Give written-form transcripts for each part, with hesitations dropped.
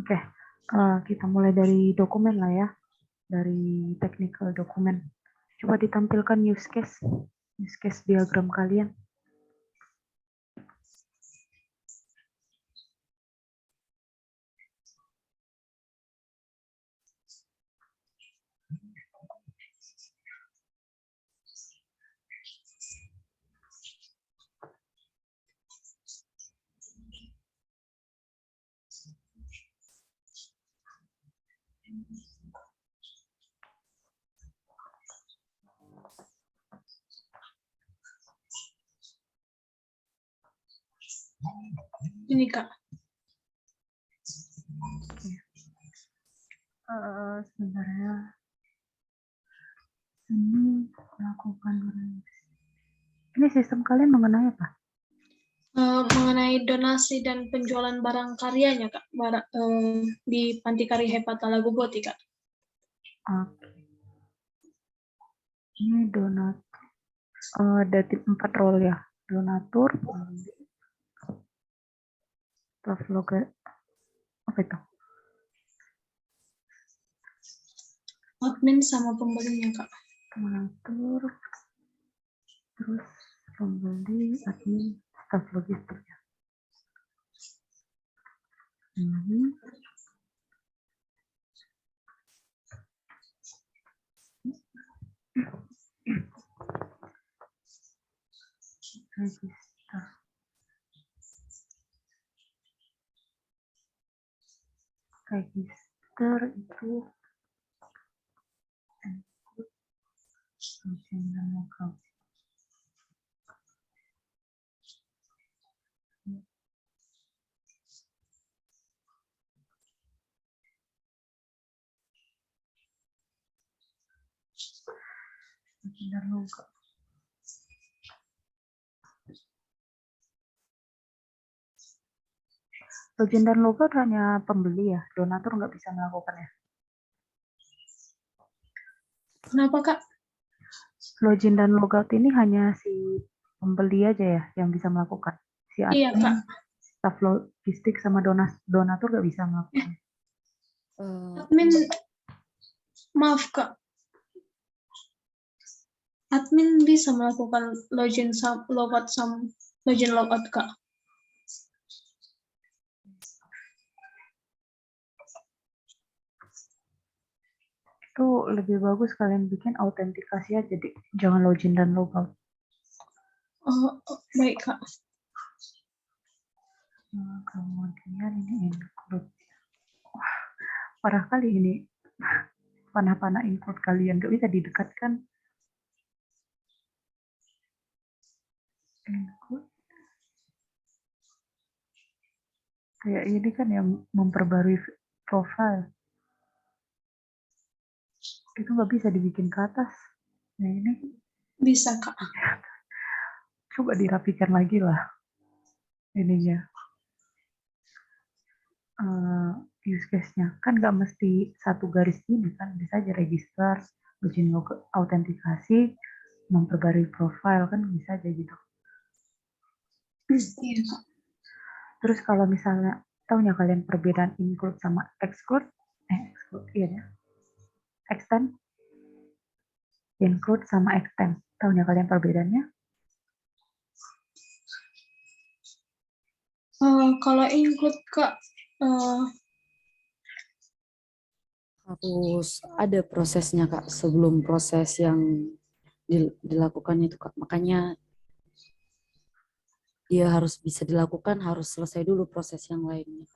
Oke, kita mulai dari dokumen lah ya, dari technical dokumen. Coba ditampilkan use case diagram kalian. Ini Kak. Sebentar ya. Ini lakukan. Ini sistem kalian mengenai apa? Mengenai donasi dan penjualan barang karyanya Kak, di Panti Karya Hepat Talago Boti Kak. Oke. Ini donatur, datif 4 role ya. Donatur, staff logo, apa itu? Admin sama pembelinya Kak. Donatur, terus pembeli, admin, staff logistiknya. Register. Register itu dan lokal. Dan lokal. Login dan logout hanya pembeli ya, donatur nggak bisa melakukannya. Kenapa Kak? Login dan logout ini hanya si pembeli aja ya yang bisa melakukan. Si Iya Kak. admin, staff logistik sama donatur nggak bisa melakukan. Admin, maaf Kak. Admin bisa melakukan login logout login logout Kak. Itu lebih bagus kalian bikin autentikasi aja, jadi jangan login dan logout. Oh, baik Kak. Nah, kemudian ini include. Wah, parah kali ini. Panah-panah include kalian gak bisa didekatkan. Include. Kayak ini kan yang memperbarui profile. Itu nggak bisa dibikin ke atas. Nah ini Bisa Kak. coba dirapikan lagi lah ininya. Use case-nya kan nggak mesti satu garis ini kan, bisa aja register, login logo, autentikasi, memperbarui profile kan bisa aja gitu. Iya Kak. Terus kalau misalnya tahunya kalian perbedaan include sama exclude iya ya, extend, include sama extend, tahunya kalian perbedaannya? Kalau include Kak, harus ada prosesnya Kak sebelum proses yang dilakukan itu Kak. Makanya dia harus bisa dilakukan, harus selesai dulu proses yang lainnya.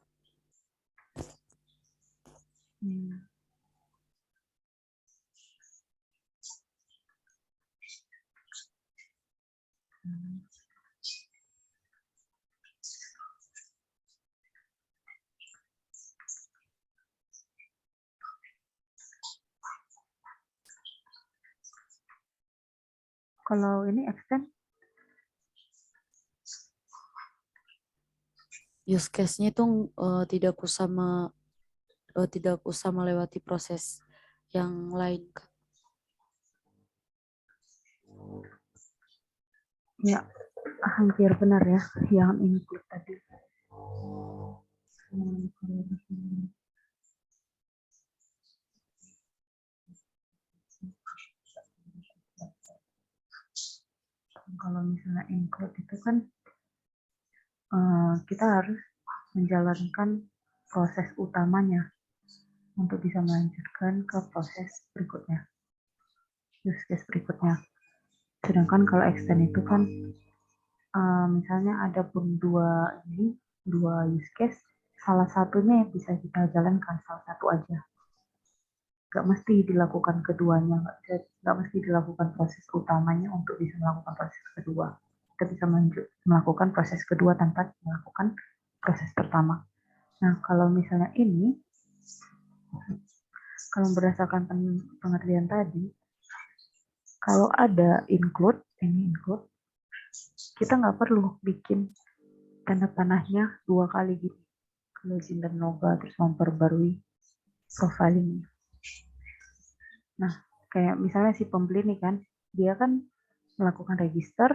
Kalau ini extend? Use case-nya itu tidak usah melewati proses yang lain Kak. Ya, hampir benar ya yang include tadi. Kalau misalnya include itu kan kita harus menjalankan proses utamanya untuk bisa melanjutkan ke proses berikutnya, use case berikutnya. Sedangkan kalau extend itu kan misalnya ada pun dua use case, salah satunya yang bisa kita jalankan, salah satu aja. Nggak mesti dilakukan keduanya, nggak mesti dilakukan proses utamanya untuk bisa melakukan proses kedua. Kita bisa melakukan proses kedua tanpa melakukan proses pertama. Nah, kalau misalnya ini, kalau berdasarkan pengertian tadi, kalau ada include, kita nggak perlu bikin tanda panahnya dua kali gitu. Login dan login terus memperbarui profiling. Nah, kayak misalnya si pembeli nih kan, dia kan melakukan register,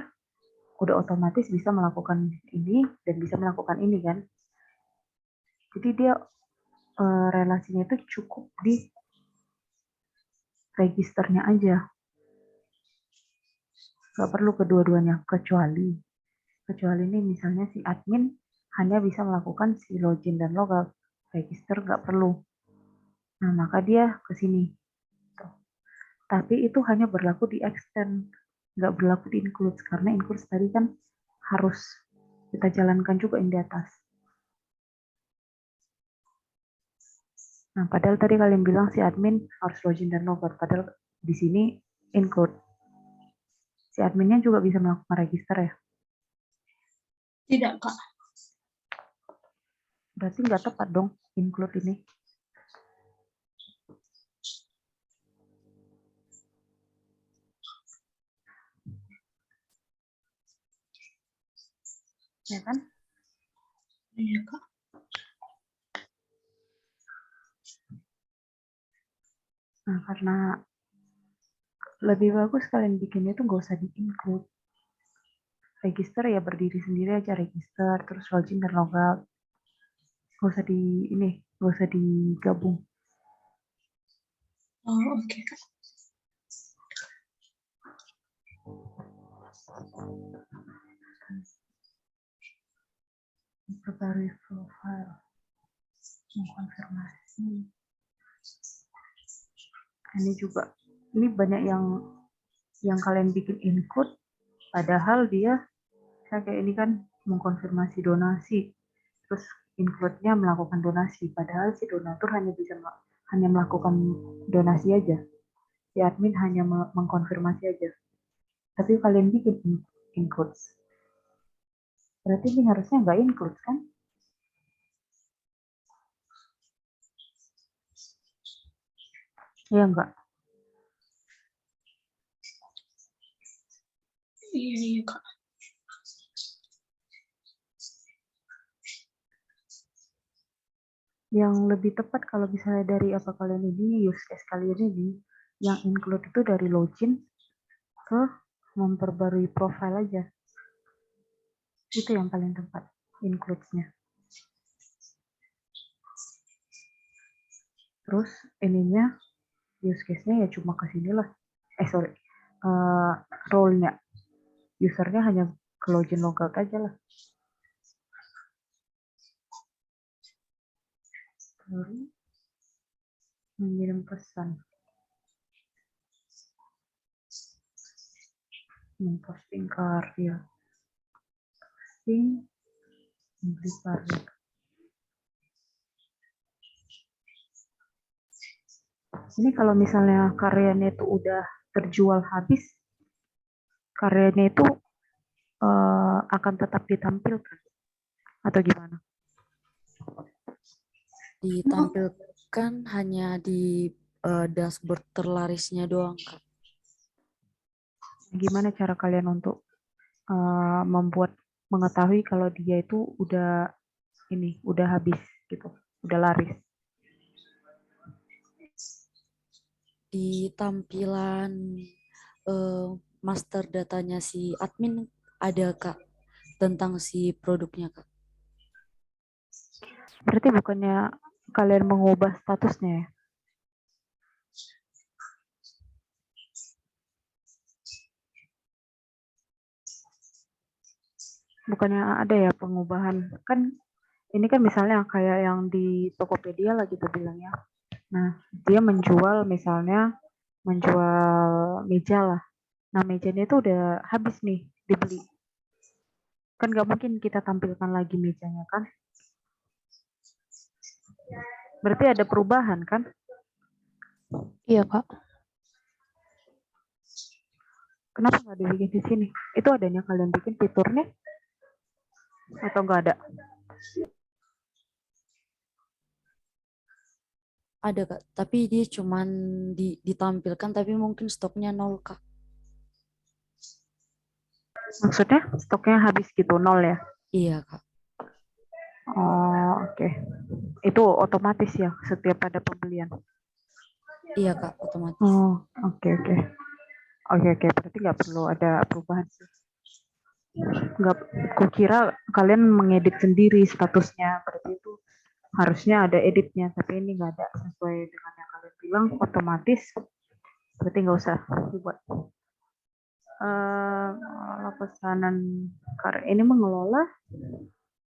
udah otomatis bisa melakukan ini dan bisa melakukan ini kan. Jadi dia relasinya itu cukup di registernya aja. Gak perlu kedua-duanya, kecuali ini misalnya si admin hanya bisa melakukan si login dan logout, register gak perlu. Nah, maka dia ke sini. Tapi itu hanya berlaku di extend, nggak berlaku di include, karena include tadi kan harus kita jalankan juga yang di atas. Nah, padahal tadi kalian bilang si admin harus login dan logout, padahal di sini include. Si adminnya juga bisa melakukan register ya? Tidak, Kak. Berarti nggak tepat dong include ini. Ya kan? Iya, Kak. Nah, karena lebih bagus kalian bikinnya tuh nggak usah di-include. Register ya berdiri sendiri aja, register, terus login dan logout. Nggak usah digabung. Oh, oke, Kak. Memperbarui profile, mengkonfirmasi. Ini banyak yang kalian bikin include, padahal dia kayak ini kan mengkonfirmasi donasi, terus include-nya melakukan donasi, padahal si donatur hanya melakukan donasi aja, si admin hanya mengkonfirmasi aja, tapi kalian bikin include, berarti ini harusnya nggak include kan? Ya enggak? Iya, Kak. Yang lebih tepat kalau misalnya dari apa kalian ini, use case kalian ini, yang include itu dari login ke memperbarui profile aja. Itu yang paling tepat, include-nya. Terus ininya, use case-nya ya cuma ke sini lah. Role-nya. Usernya hanya ke login logout aja lah. Baru mengirim pesan. Memposting karya. Posting, membeli karya. Ini kalau misalnya karyanya itu udah terjual habis, karyanya itu akan tetap ditampilkan atau gimana? Ditampilkan hanya di dashboard terlarisnya doang, Kak. Gimana cara kalian untuk mengetahui kalau dia itu udah habis gitu, udah laris? Di tampilan master datanya si admin ada, Kak, tentang si produknya, Kak. Berarti bukannya kalian mengubah statusnya ya? Bukannya ada ya pengubahan? Kan ini kan misalnya kayak yang di Tokopedia lah gitu bilangnya. Nah, dia menjual misalnya menjual meja lah. Nah, mejanya itu udah habis nih dibeli. Kan nggak mungkin kita tampilkan lagi mejanya kan? Berarti ada perubahan kan? Iya, Kak. Kenapa nggak dibikin di sini? Itu adanya kalian bikin fiturnya atau nggak ada? Ada Kak, tapi dia cuman ditampilkan tapi mungkin stoknya nol Kak. Maksudnya stoknya habis gitu, nol ya? Iya Kak. Oh, oke. Itu otomatis ya setiap ada pembelian. Iya Kak, otomatis. Oh, oke oke. Oke, berarti nggak perlu ada perubahan sih. Nggak, kukira kalian mengedit sendiri statusnya, berarti itu harusnya ada editnya, tapi ini nggak ada sesuai dengan yang kalian bilang otomatis, berarti nggak usah dibuat. Mengelola pesanan ini mengelola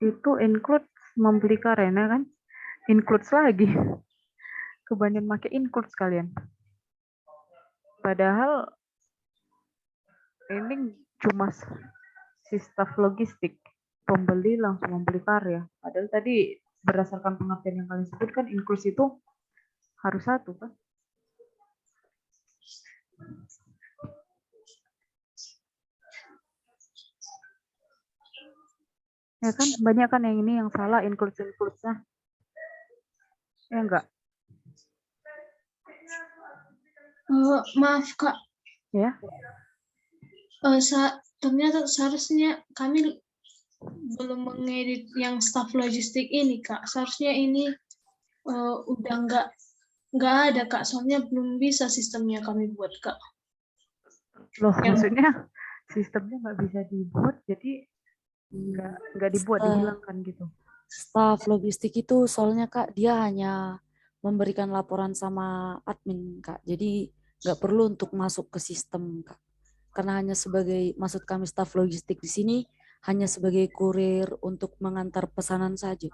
itu include membeli karena kan, includes lagi, kebanyakan pakai include sekalian. Padahal ini cuma si staff logistik, pembeli langsung membeli karya. Padahal tadi berdasarkan pengertian yang kalian sebutkan, include itu harus satu kan? Ya kan, banyak kan yang ini yang salah include-nya. Ya enggak? Maaf Kak, Ya. ternyata seharusnya kami belum mengedit yang staff logistik ini Kak. Seharusnya ini udah nggak ada Kak, soalnya belum bisa sistemnya kami buat Kak. Loh, Yang maksudnya sistemnya nggak bisa dibuat, jadi nggak dibuat, dihilangkan gitu. Staff logistik itu soalnya Kak, dia hanya memberikan laporan sama admin Kak. Jadi nggak perlu untuk masuk ke sistem Kak. Karena hanya sebagai, maksud kami staff logistik di sini hanya sebagai kurir untuk mengantar pesanan saja.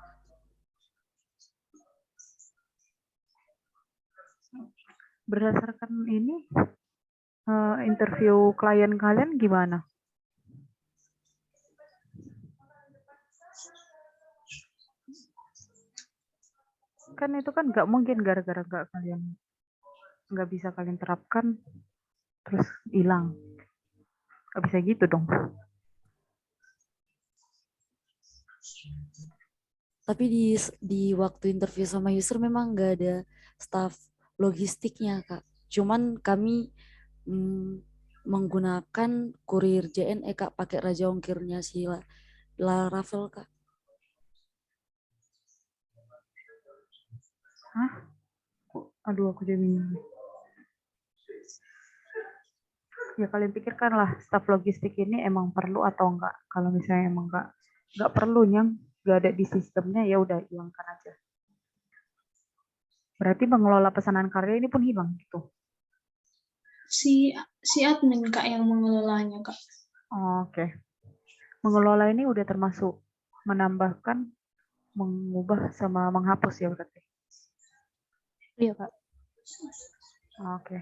Berdasarkan ini, interview klien kalian gimana? Kan itu kan nggak mungkin gara-gara nggak bisa kalian terapkan terus hilang, nggak bisa gitu dong. Tapi di waktu interview sama user memang nggak ada staff logistiknya Kak. Cuman kami menggunakan kurir JNE Kak, pakai Raja Ongkirnya si Laravel Kak. Hah? Aduh, aku jadi bingung. Ya kalian pikirkanlah staff logistik ini emang perlu atau enggak. Kalau misalnya emang enggak perlu, yang enggak ada di sistemnya, ya udah hilangkan aja. Berarti mengelola pesanan karya ini pun hilang gitu. si admin Kak yang mengelolanya Kak. Oke. Mengelola ini udah termasuk menambahkan, mengubah sama menghapus ya berarti. Iya, Kak. Oke.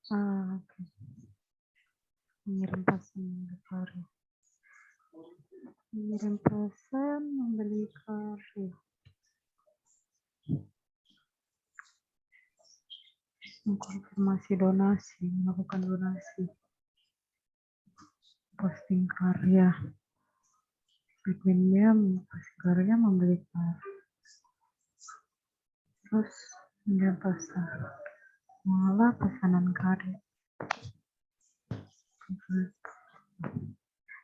Oke. Mengirim pesan membeli karya. Mengirim pesan membeli karya. Mengkonfirmasi donasi, melakukan donasi. Posting karya. Bikinnya posting karya membeli karya. Terus mengirim pesan. Mengolah pesanan karya.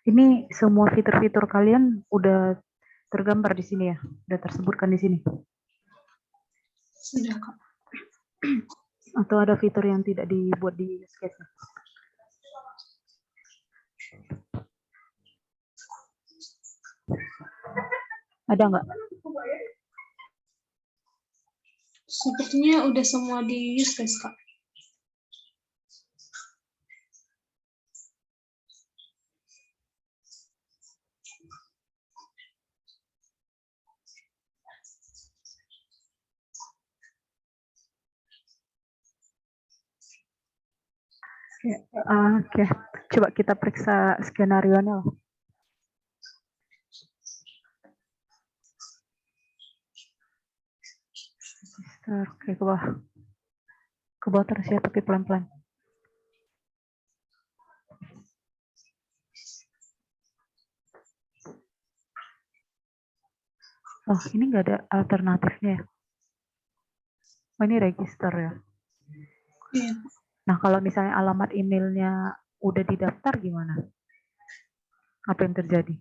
Ini semua fitur-fitur kalian udah tergambar di sini ya? Udah tersebutkan di sini? Sudah, Kak. Atau ada fitur yang tidak dibuat di sketch? Ada nggak? Sepertinya udah semua di use case, Kak. Oke, coba kita periksa skenario-nya lah. Oke, ke bawah. Ke bawah terus ya, tapi pelan-pelan. Oh, ini nggak ada alternatifnya ya? Oh, ini register ya? Iya. Nah, kalau misalnya alamat emailnya udah didaftar gimana? Apa yang terjadi?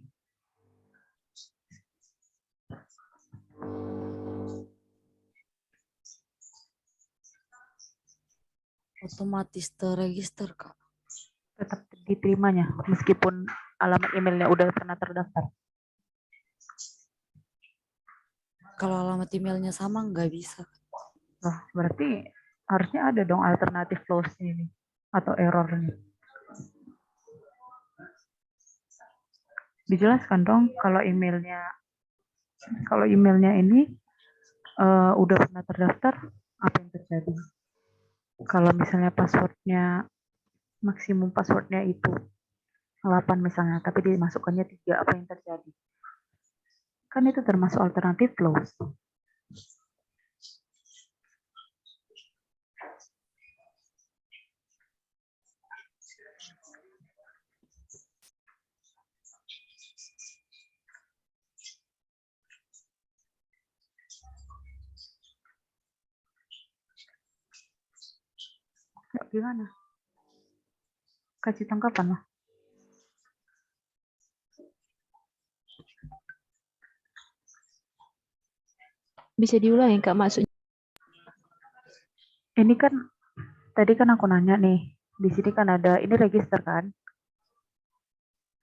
Otomatis terregister, Kak. Tetap diterimanya, meskipun alamat emailnya udah pernah terdaftar. Kalau alamat emailnya sama nggak bisa. Nah, berarti harusnya ada dong alternatif flows-nya ini atau errornya. Dijelaskan dong kalau emailnya ini udah pernah terdaftar, apa yang terjadi? Kalau misalnya passwordnya maksimum passwordnya itu 8 misalnya, tapi dimasukkannya 3, apa yang terjadi? Kan itu termasuk alternatif flows. Ya, gimana? Kasih tanggapan lah. Bisa diulangi, Kak, maksudnya. Ini kan tadi kan aku nanya nih, di sini kan ada ini register kan?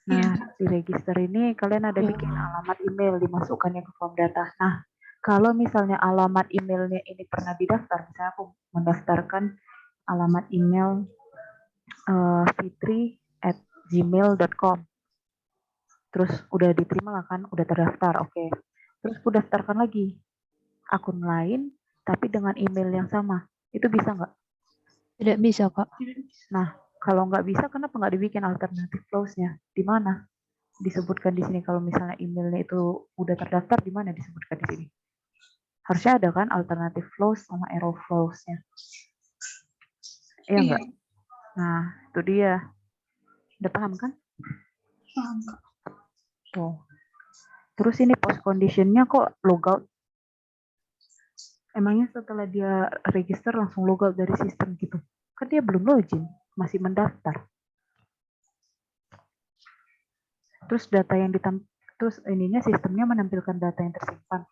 Nah, di register ini kalian ada bikin alamat email dimasukkannya ke form data. Nah, kalau misalnya alamat emailnya ini pernah didaftar, misalnya aku mendaftarkan alamat email fitri@gmail.com. Terus udah diterima lah kan, udah terdaftar, oke. Terus aku daftarkan lagi akun lain, tapi dengan email yang sama. Itu bisa nggak? Tidak bisa, Kak. Nah, kalau nggak bisa, kenapa nggak dibikin alternatif flows-nya? Di mana? Disebutkan di sini kalau misalnya emailnya itu udah terdaftar, di mana disebutkan di sini? Harusnya ada kan alternatif flows sama arrow flows-nya. Iya nggak? Nah, itu dia. Udah paham kan? Paham, Kak. Tuh. Terus ini post condition-nya kok logout? Emangnya setelah dia register langsung logout dari sistem gitu? Kan dia belum login, masih mendaftar. Terus data yang terus ininya sistemnya menampilkan data yang tersimpan.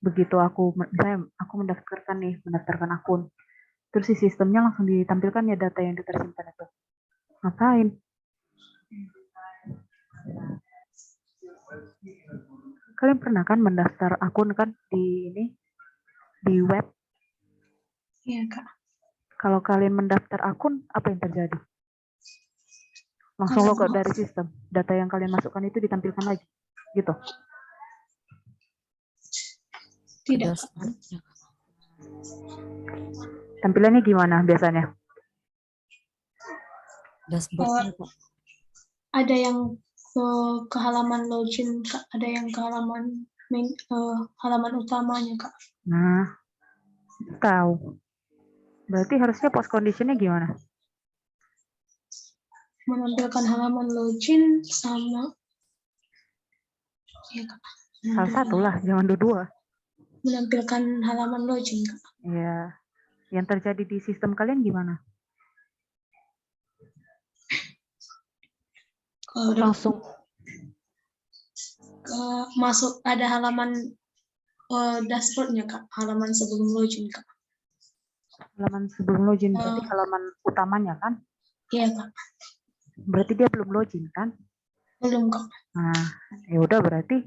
Begitu misalnya aku mendaftarkan akun. Terus si sistemnya langsung ditampilkan ya data yang tersimpan itu. Ngapain? Kalian pernah kan mendaftar akun kan di web? Iya, Kak. Kalau kalian mendaftar akun, apa yang terjadi? Langsung logout dari sistem. Data yang kalian masukkan itu ditampilkan lagi. Gitu. Tidak. Selanjutnya. Tampilannya gimana biasanya? Dashboardnya Kak. Ada yang ke halaman login, Kak. Ada yang ke halaman halaman utamanya, Kak. Nah, tahu. Berarti harusnya post conditionnya gimana? Menampilkan halaman login sama ya, Kak. Salah satu lah, jangan dua-dua. Menampilkan halaman login, Kak. Ya, yang terjadi di sistem kalian gimana? Kalau udah Langsung masuk ada halaman dashboardnya, Kak. Halaman sebelum login, Kak. Halaman sebelum login, berarti halaman utamanya kan? Iya, Kak. Berarti dia belum login kan? Belum, Kak. Nah, ya udah berarti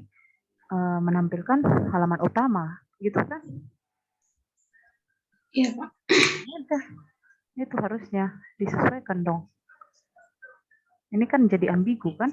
menampilkan halaman utama, gitu kan? Iya, Pak. Udah, itu harusnya disesuaikan dong. Ini kan jadi ambigu kan?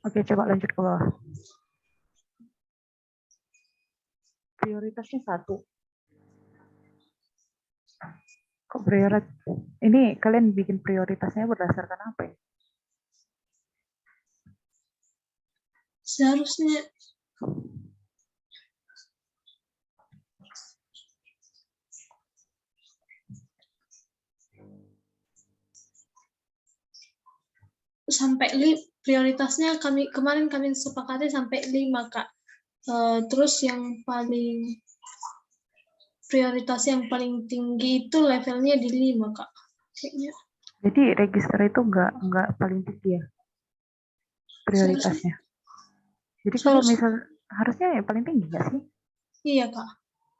Oke, coba lanjut ke bawah. Prioritasnya 1. Kok prioritas? Ini kalian bikin prioritasnya berdasarkan apa ya? Seharusnya sampai prioritasnya kemarin kami sepakati sampai 5, Kak. Terus yang paling prioritas yang paling tinggi itu levelnya di 5, Kak. Kayaknya. Jadi register itu nggak paling tinggi ya prioritasnya. Jadi kalau misal harusnya ya paling tinggi nggak sih? Iya, Kak.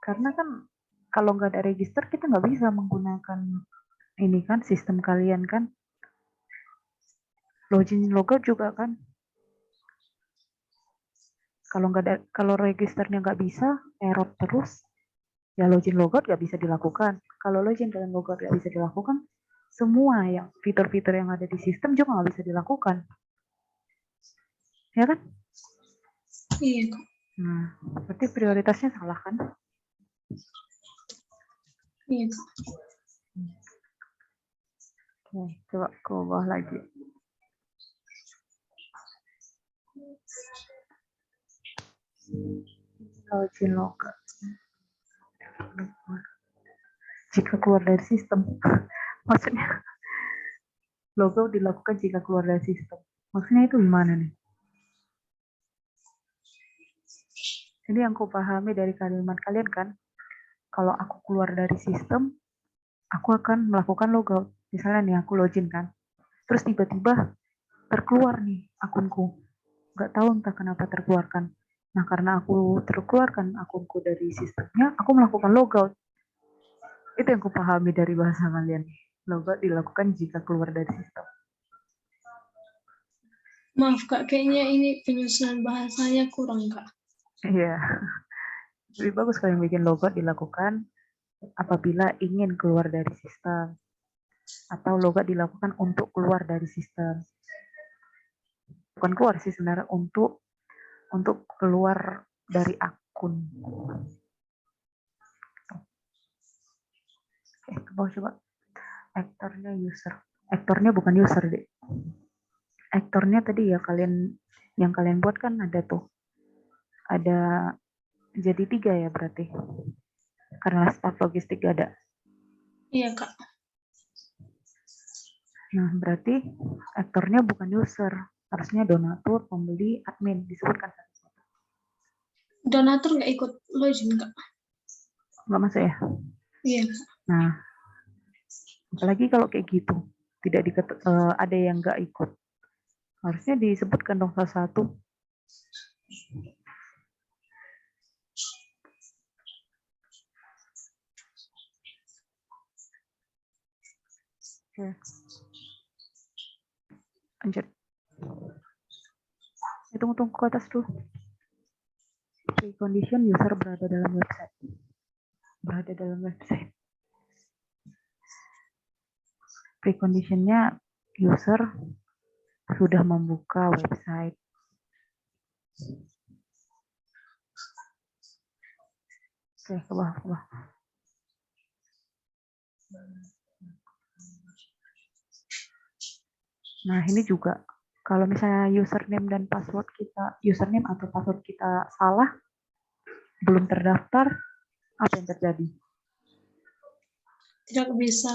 Karena kan kalau nggak ada register kita nggak bisa menggunakan ini kan sistem kalian kan. Login logout juga kan. Kalau registernya nggak bisa, error terus, ya login logout nggak bisa dilakukan. Kalau login dan logout nggak bisa dilakukan, semua yang fitur-fitur yang ada di sistem juga nggak bisa dilakukan. Ya kan? Iya, Kak. Nah, berarti prioritasnya salah kan? Iya, Kak. Oke, coba ke bawah lagi. Login logout. Jika keluar dari sistem, maksudnya logout dilakukan jika keluar dari sistem. Maksudnya itu gimana nih? Ini yang ku pahami dari kalimat kalian kan, kalau aku keluar dari sistem, aku akan melakukan logout. Misalnya nih aku login kan, terus tiba-tiba terkeluar nih akunku. Nggak tahu entah kenapa terkeluarkan. Nah karena aku terkeluarkan akunku dari sistemnya, aku melakukan logout. Itu yang ku pahami dari bahasa kalian. Logout dilakukan jika keluar dari sistem. Maaf, Kak. Kayaknya ini penyusunan bahasanya kurang, Kak. Iya. Lebih bagus kalau yang bikin logout dilakukan apabila ingin keluar dari sistem. Atau logout dilakukan untuk keluar dari sistem. Bukan keluar sih sebenarnya, untuk keluar dari akun. Oke, ke bawah coba. Aktornya user. Aktornya bukan user deh. Aktornya tadi ya yang kalian buat kan ada tuh. Ada jadi 3 ya berarti. Karena staff logistik ada. Iya, Kak. Nah, berarti aktornya bukan user, harusnya donatur, pembeli, admin, disebutkan. Donatur nggak ikut login, Kak. Nggak masuk ya? Iya, Kak. Nah, apalagi kalau kayak gitu, tidak ada yang nggak ikut. Harusnya disebutkan dong salah satu. Oke. Lanjut. Hitung-hitung ke atas dulu. Precondition user berada dalam website. Berada dalam website. Preconditionnya user sudah membuka website. Oke, ke bawah, ke bawah. Nah, ini juga kalau misalnya username dan password kita, username atau password kita salah, belum terdaftar, apa yang terjadi? Tidak bisa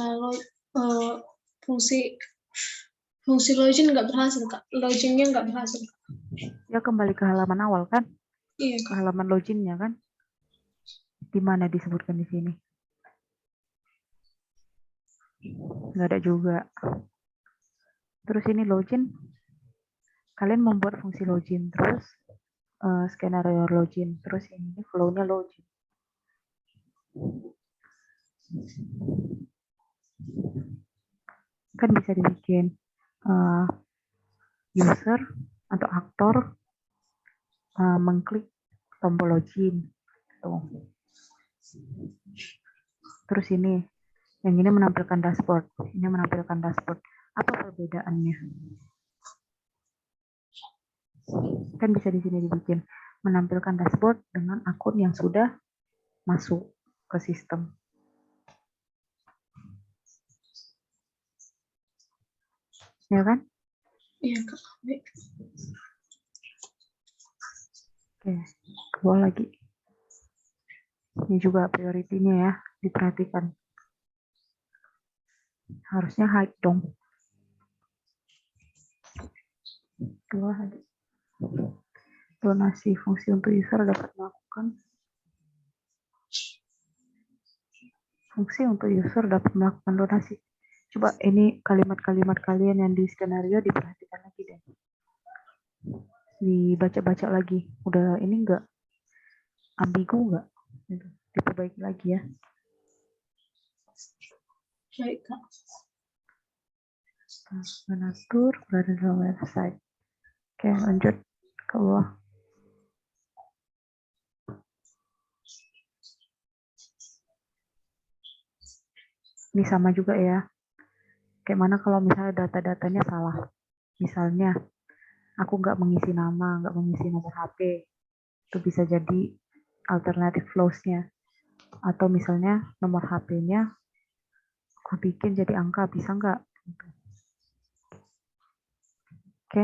fungsi login nggak berhasil, Kak. Loginnya nggak berhasil. Ya kembali ke halaman awal kan? Iya, Ke Kak. halaman loginnya kan? Di mana disebutkan di sini? Nggak ada juga. Terus ini login, kalian membuat fungsi login, terus skenario login, terus ini flow-nya login. Kan bisa dibikin user atau aktor mengklik tombol login. Tuh. Terus ini, yang ini menampilkan dashboard, ini menampilkan dashboard. Apa perbedaannya? Kan bisa di sini dibikin menampilkan dashboard dengan akun yang sudah masuk ke sistem. Ya kan? Iya, Kak. Baik. Oke, keluar lagi. Ini juga prioritinya ya, diperhatikan. Harusnya hide dong. Keluar lagi. Donasi fungsi untuk user dapat melakukan. Fungsi untuk user dapat melakukan donasi. Coba ini kalimat-kalimat kalian yang di skenario diperhatikan lagi deh. Dibaca-baca lagi. Udah ini enggak ambigu enggak? Diperbaiki lagi ya. Baik, Kak. Donatur berada dalam website. Oke, lanjut ke bawah. Ini sama juga ya. Kayak mana kalau misalnya data-datanya salah. Misalnya, aku nggak mengisi nama, nggak mengisi nomor HP. Itu bisa jadi alternative flows-nya. Atau misalnya nomor HP-nya aku bikin jadi angka, bisa nggak? Oke,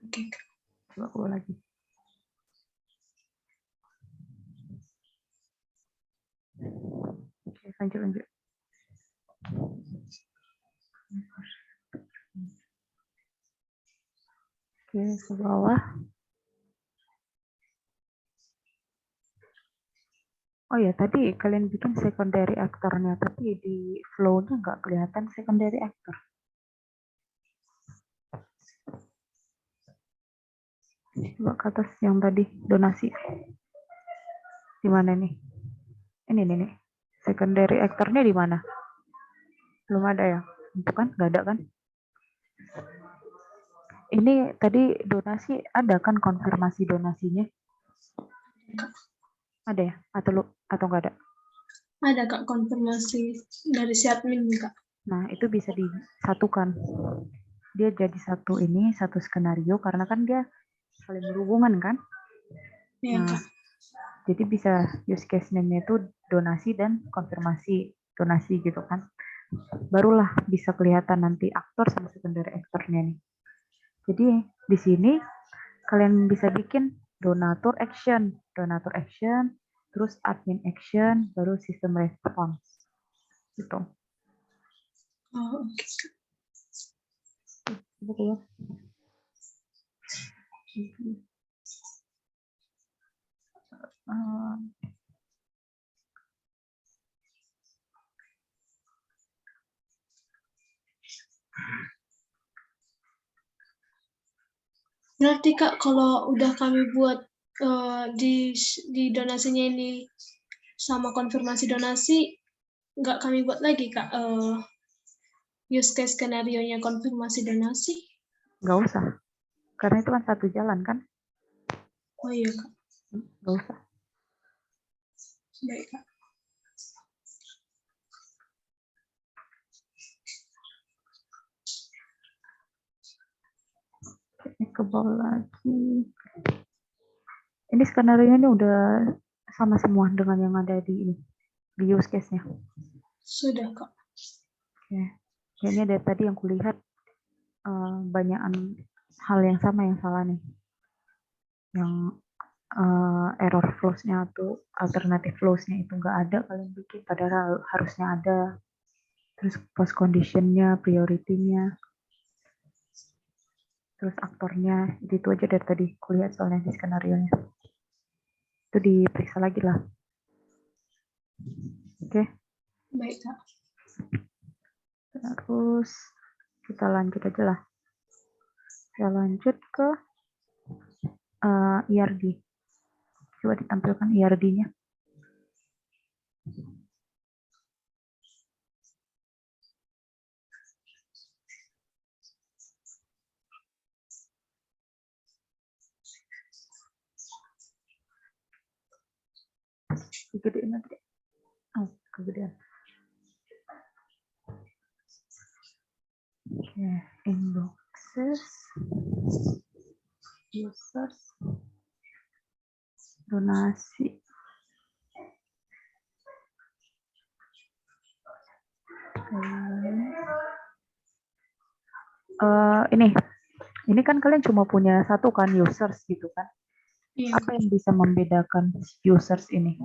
Oke, Kak. coba keluar lagi. Oke, lanjut. Oke, ke bawah. Oh ya, tadi kalian bikin secondary actor-nya, tapi di flow-nya nggak kelihatan secondary actor. Coba ke atas yang tadi, donasi. Di mana nih? Ini nih. Secondary actor-nya di mana? Belum ada ya? Itu kan, nggak ada kan? Ini tadi donasi, ada kan konfirmasi donasinya? Ada ya? Atau nggak ada? Ada, Kak, konfirmasi dari si admin, Kak. Nah, itu bisa disatukan. Dia jadi satu skenario, karena kan dia saling berhubungan kan? Iya, Nah, Kak. jadi bisa use case name-nya itu donasi dan konfirmasi donasi gitu kan. Barulah bisa kelihatan nanti aktor sama secondary actor-nya nih. Jadi di sini kalian bisa bikin donatur action, terus admin action, baru sistem response. Gitu. Oh, oke, Kak. Coba keluar. Berarti Kak, kalau udah kami buat di donasinya ini sama konfirmasi donasi, nggak kami buat lagi Kak use case skenario-nya konfirmasi donasi? Nggak usah, karena itu kan satu jalan kan, Oh iya Kak, nggak usah. baik Kak. Ini ke bawah lagi. Ini skenario ini udah sama semua dengan yang ada di ini, di use case-nya. Sudah Kak. Oke. Ini dari tadi yang kulihat banyakan hal yang sama yang salah nih. Yang error flows-nya atau alternative flows-nya itu nggak ada kalian bikin, padahal harusnya ada. Terus post condition-nya, priority-nya, terus aktornya, itu aja dari tadi kulihat soalnya di skenario-nya. Itu diperiksa lagi lah. Oke. Baik Kak. Terus kita lanjut aja lah. Saya lanjut ke IRD. Coba ditampilkan IRD-nya. Kegedean nanti. Oh, kegedean. Oke, inboxes, users, donasi. Ini kan kalian cuma punya satu kan users gitu kan? Iya. Apa yang bisa membedakan users ini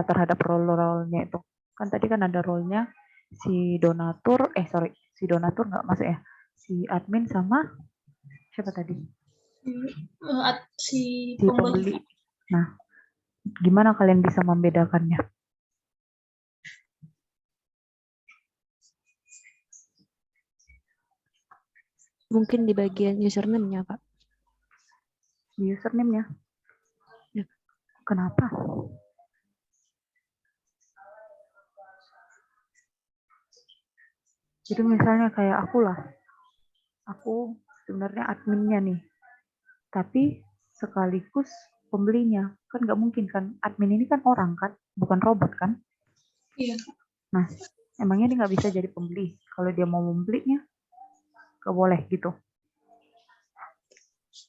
terhadap role-nya itu? Kan tadi kan ada role-nya si donatur, si donatur nggak masuk ya? Si admin sama siapa tadi? Si Si pembeli. Nah, gimana kalian bisa membedakannya? Mungkin di bagian username-nya, Pak. Di username-nya? Ya. Kenapa? Jadi misalnya kayak aku sebenarnya adminnya nih, tapi sekaligus pembelinya. Kan nggak mungkin kan, admin ini kan orang kan, bukan robot kan? Iya. Nah, emangnya dia nggak bisa jadi pembeli? Kalau dia mau membelinya, nggak boleh gitu.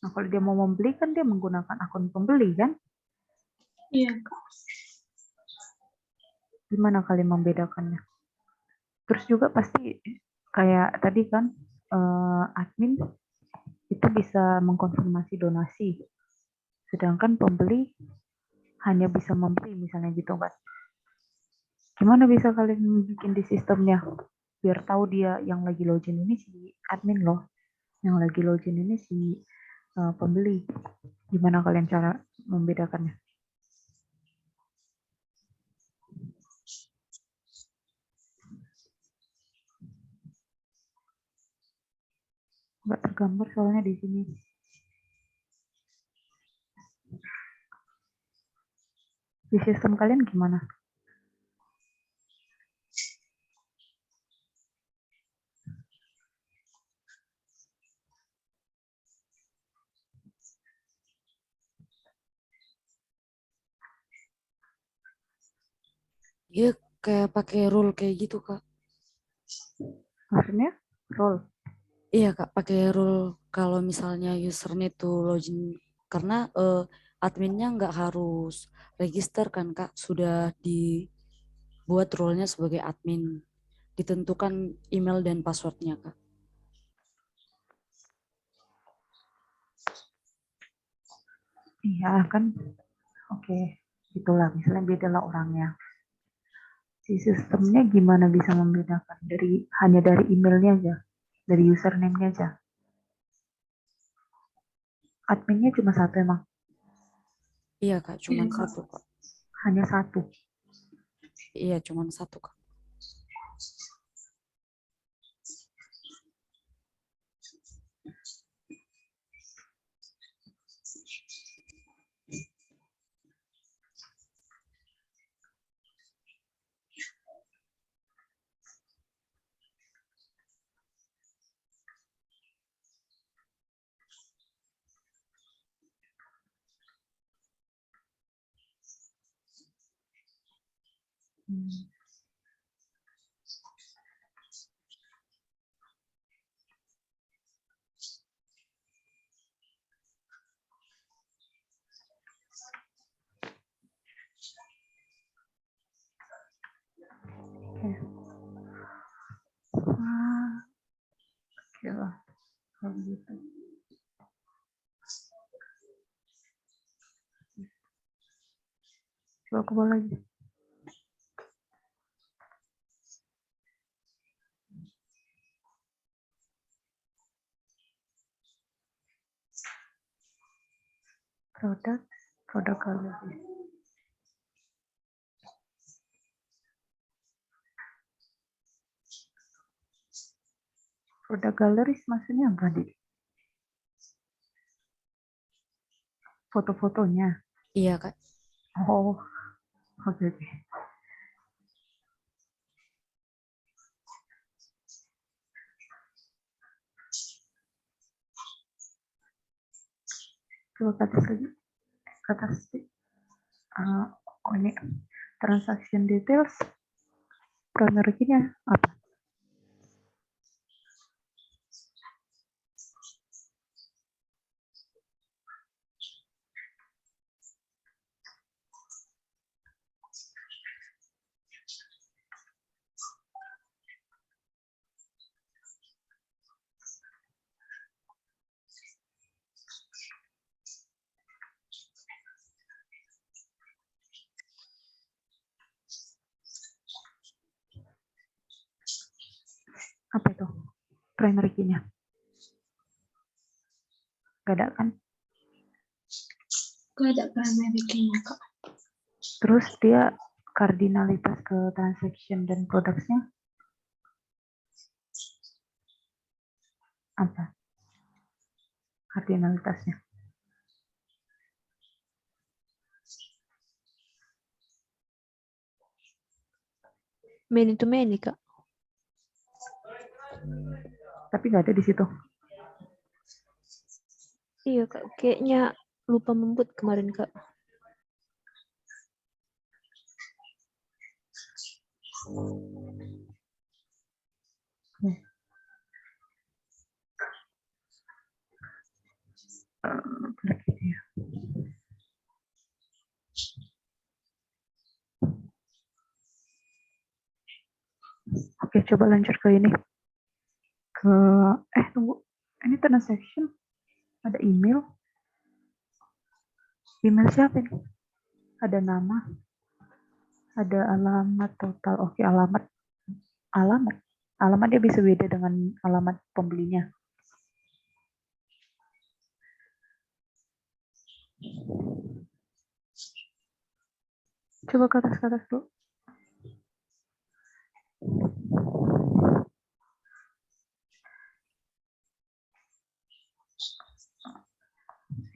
Nah, kalau dia mau membeli kan dia menggunakan akun pembeli kan? Iya. Gimana kalian membedakannya? Terus juga pasti kayak tadi kan admin itu bisa mengkonfirmasi donasi, sedangkan pembeli hanya bisa membeli misalnya gitu kan? Gimana bisa kalian bikin di sistemnya biar tahu dia yang lagi login ini si admin loh, yang lagi login ini si pembeli? Gimana kalian cara membedakannya? Nggak tergambar soalnya di sini. Di sistem kalian gimana? Iya kayak pakai rule kayak gitu Kak. Maksudnya role? Iya Kak, pakai rule kalau misalnya usernya itu login karena adminnya nggak harus register kan Kak, sudah dibuat role-nya sebagai admin, ditentukan email dan passwordnya Kak. Iya kan, oke, itulah misalnya bedalah orangnya. Si sistemnya gimana bisa membedakan hanya dari emailnya aja? dari username-nya aja. Adminnya cuma satu emang, Iya Kak, cuman Iya, Kak. satu Kak. hanya satu. Iya, cuman satu Kak. Hmm. Oke. Oke lah, kalau gitu. Coba aku bawa lagi. Produk gallery. Produk gallery maksudnya apa, Dik? Foto-fotonya. Iya Kak. Oh, oke. Coba ke atas lagi. Ke atas. Oh ini transaction details. Primary key-nya apa? Apa itu? Primary key-nya. Gak ada kan? Gak ada primary key-nya, Kak. Terus dia kardinalitas ke transaction dan produknya apa? Kardinalitasnya. Many to many, Kak. Tapi nggak ada di situ. Iya, Kak. Kayaknya lupa membut kemarin, Kak. Begitu ya. Oke, coba lanjut ke ini. Tunggu. Ini transaction. Ada email. Email siapa ini? Ada nama. Ada alamat total. Oke, alamat. Alamat dia bisa beda dengan alamat pembelinya. Coba ke atas tuh.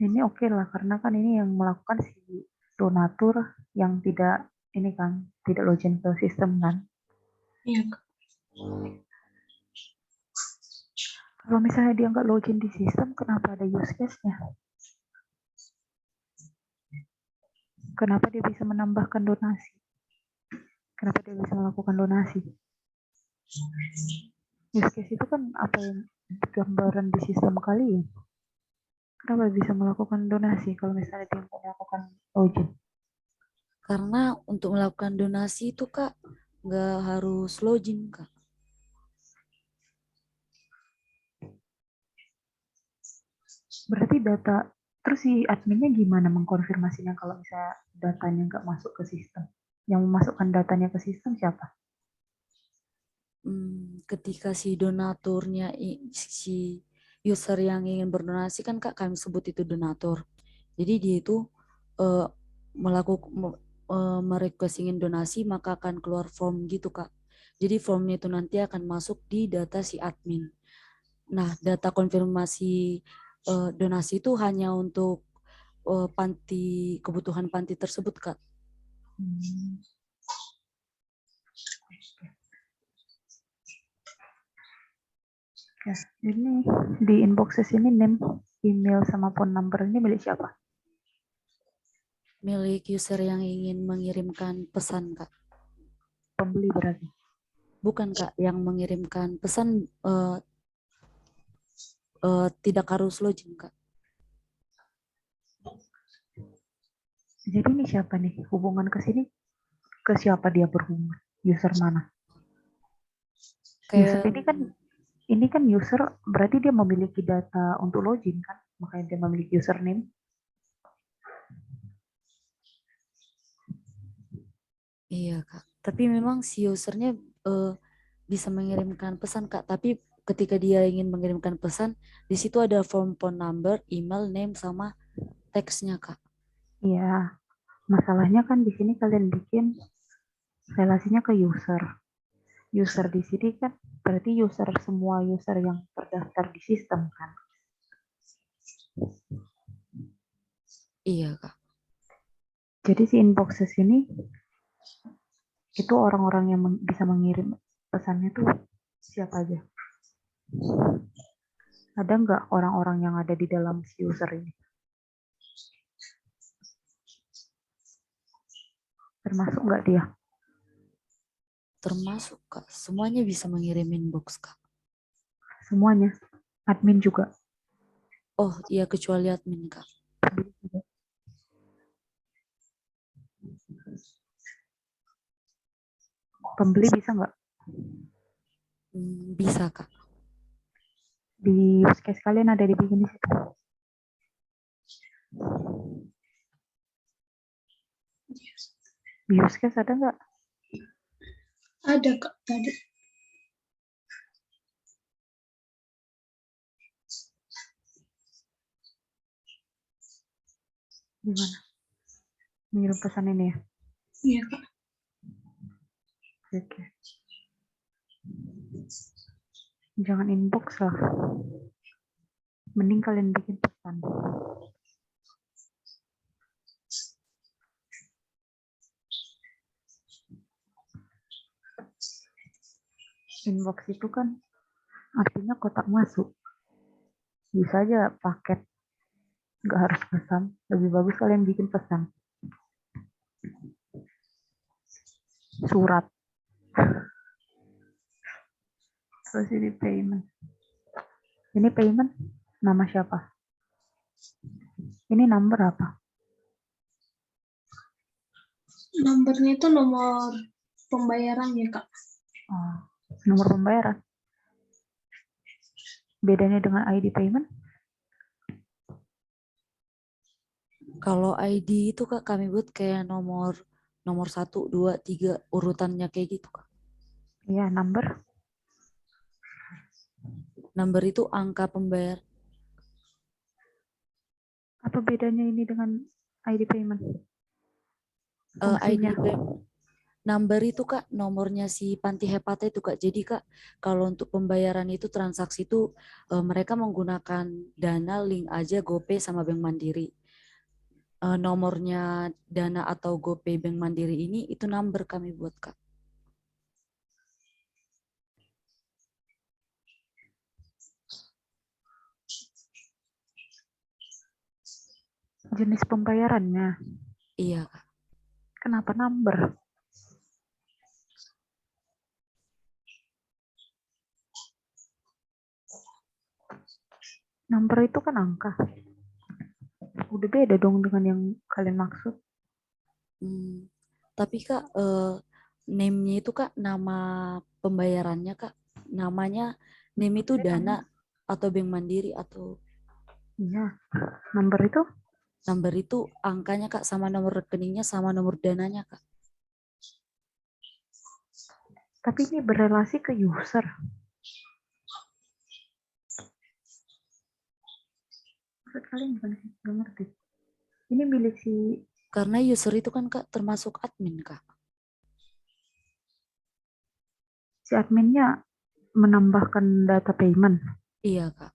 Ini oke lah, karena kan ini yang melakukan si donatur yang tidak ini kan, tidak login ke sistem kan. Iya, Kak. Kalau misalnya dia nggak login di sistem, kenapa ada use case-nya? Kenapa dia bisa menambahkan donasi? Kenapa dia bisa melakukan donasi? Use case itu kan apa yang gambaran di sistem kalian? Kenapa bisa melakukan donasi kalau misalnya dia melakukan login? Karena untuk melakukan donasi itu Kak, nggak harus login Kak. Berarti terus si adminnya gimana mengkonfirmasinya kalau misalnya datanya nggak masuk ke sistem? Yang memasukkan datanya ke sistem siapa? ketika si donaturnya, si user yang ingin berdonasi kan Kak, kami sebut itu donatur. Jadi dia itu merequest ingin donasi, maka akan keluar form gitu Kak. Jadi formnya itu nanti akan masuk di data si admin. Nah, data konfirmasi donasi itu hanya untuk kebutuhan panti tersebut Kak. Ya, ini di inboxes ini name, email, sama phone number ini milik siapa? Milik user yang ingin mengirimkan pesan Kak. Pembeli berarti. Bukan Kak, yang mengirimkan pesan tidak harus login Kak. Jadi ini siapa nih? Hubungan ke sini ke siapa dia berhubungan? User mana? User Kayak ini kan user berarti dia memiliki data untuk login kan? Makanya dia memiliki username. iya Kak. Tapi memang si usernya bisa mengirimkan pesan Kak. Tapi ketika dia ingin mengirimkan pesan, di situ ada form phone number, email, name, sama teksnya Kak. Iya. Masalahnya kan di sini kalian bikin relasinya ke user. User di sini kan berarti semua user yang terdaftar di sistem kan. Iya Kak. Jadi si inboxes ini itu orang-orang yang bisa mengirim pesannya tuh siapa aja? Ada nggak orang-orang yang ada di dalam si user ini? Termasuk nggak dia? Termasuk Kak. Semuanya bisa mengirim inbox Kak. Semuanya? Admin juga? Oh iya, kecuali admin Kak. Pembeli bisa nggak? Bisa Kak. Di use case kalian ada dibikin di situ? Di use case ada nggak? Ada Kak tadi. Gimana? Mengirim pesan ini ya? Iya Kak. Oke. Jangan inbox lah. Mending kalian bikin pesan. Inbox itu kan artinya kotak masuk. Bisa aja paket. Nggak harus pesan. Lebih bagus kalian bikin pesan. Surat. Terus ini payment. Ini payment nama siapa? Ini number apa? Nomornya itu nomor pembayarannya Kak. Oh, nomor pembayaran. Bedanya dengan ID payment? Kalau ID itu Kak kami buat kayak nomor 1, 2, 3 urutannya kayak gitu Kak. Iya, number. Number itu angka pembayar. Apa bedanya ini dengan ID payment? Fungsinya. Number itu Kak nomornya si panti hepata itu Kak. Jadi Kak kalau untuk pembayaran itu transaksi itu mereka menggunakan Dana, Link aja, GoPay sama Bank Mandiri. Nomornya Dana atau GoPay Bank Mandiri ini itu number kami buat Kak. Jenis pembayarannya. Iya Kak. Kenapa number? Number itu kan angka. Udah beda dong dengan yang kalian maksud. Tapi Kak, name-nya itu Kak, nama pembayarannya Kak, namanya name itu Dana atau Bank Mandiri atau Iya. Number itu? number itu angkanya Kak sama nomor rekeningnya sama nomor dananya Kak. Tapi ini berelasi ke user. Maksud kalian bukan sih? Nggak ngerti. Ini milik si Karena user itu kan Kak termasuk admin Kak. adminnya menambahkan data payment. Iya Kak.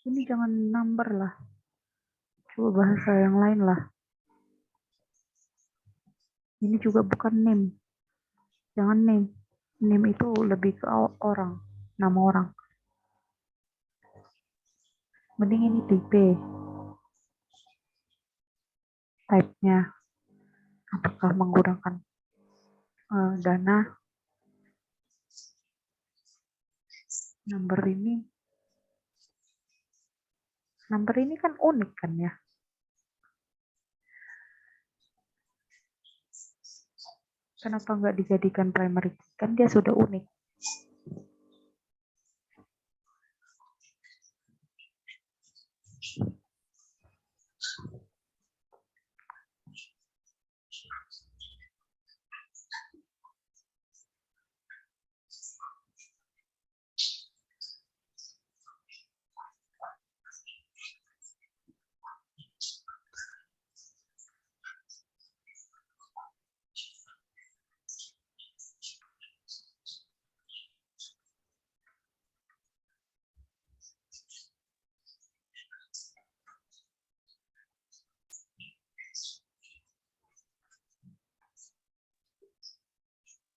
Ini jangan number lah. Coba bahasa yang lain lah. Ini juga bukan name. Jangan name. Name itu lebih ke orang, nama orang. Mending ini tipe. Type-nya. Apakah menggunakan dana. Number ini kan unik kan ya. Kenapa nggak dijadikan primary? Kan dia sudah unik.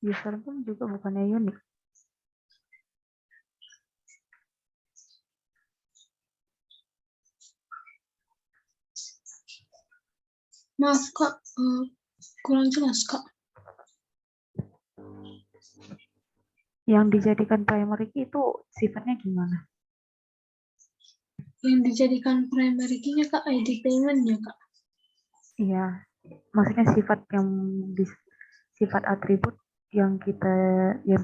User pun juga bukannya unik. Maaf Kak, kurang jelas Kak. Yang dijadikan primary key itu sifatnya gimana? Yang dijadikan primary key-nya Kak, ID payment-nya Kak. Iya, maksudnya sifat atribut yang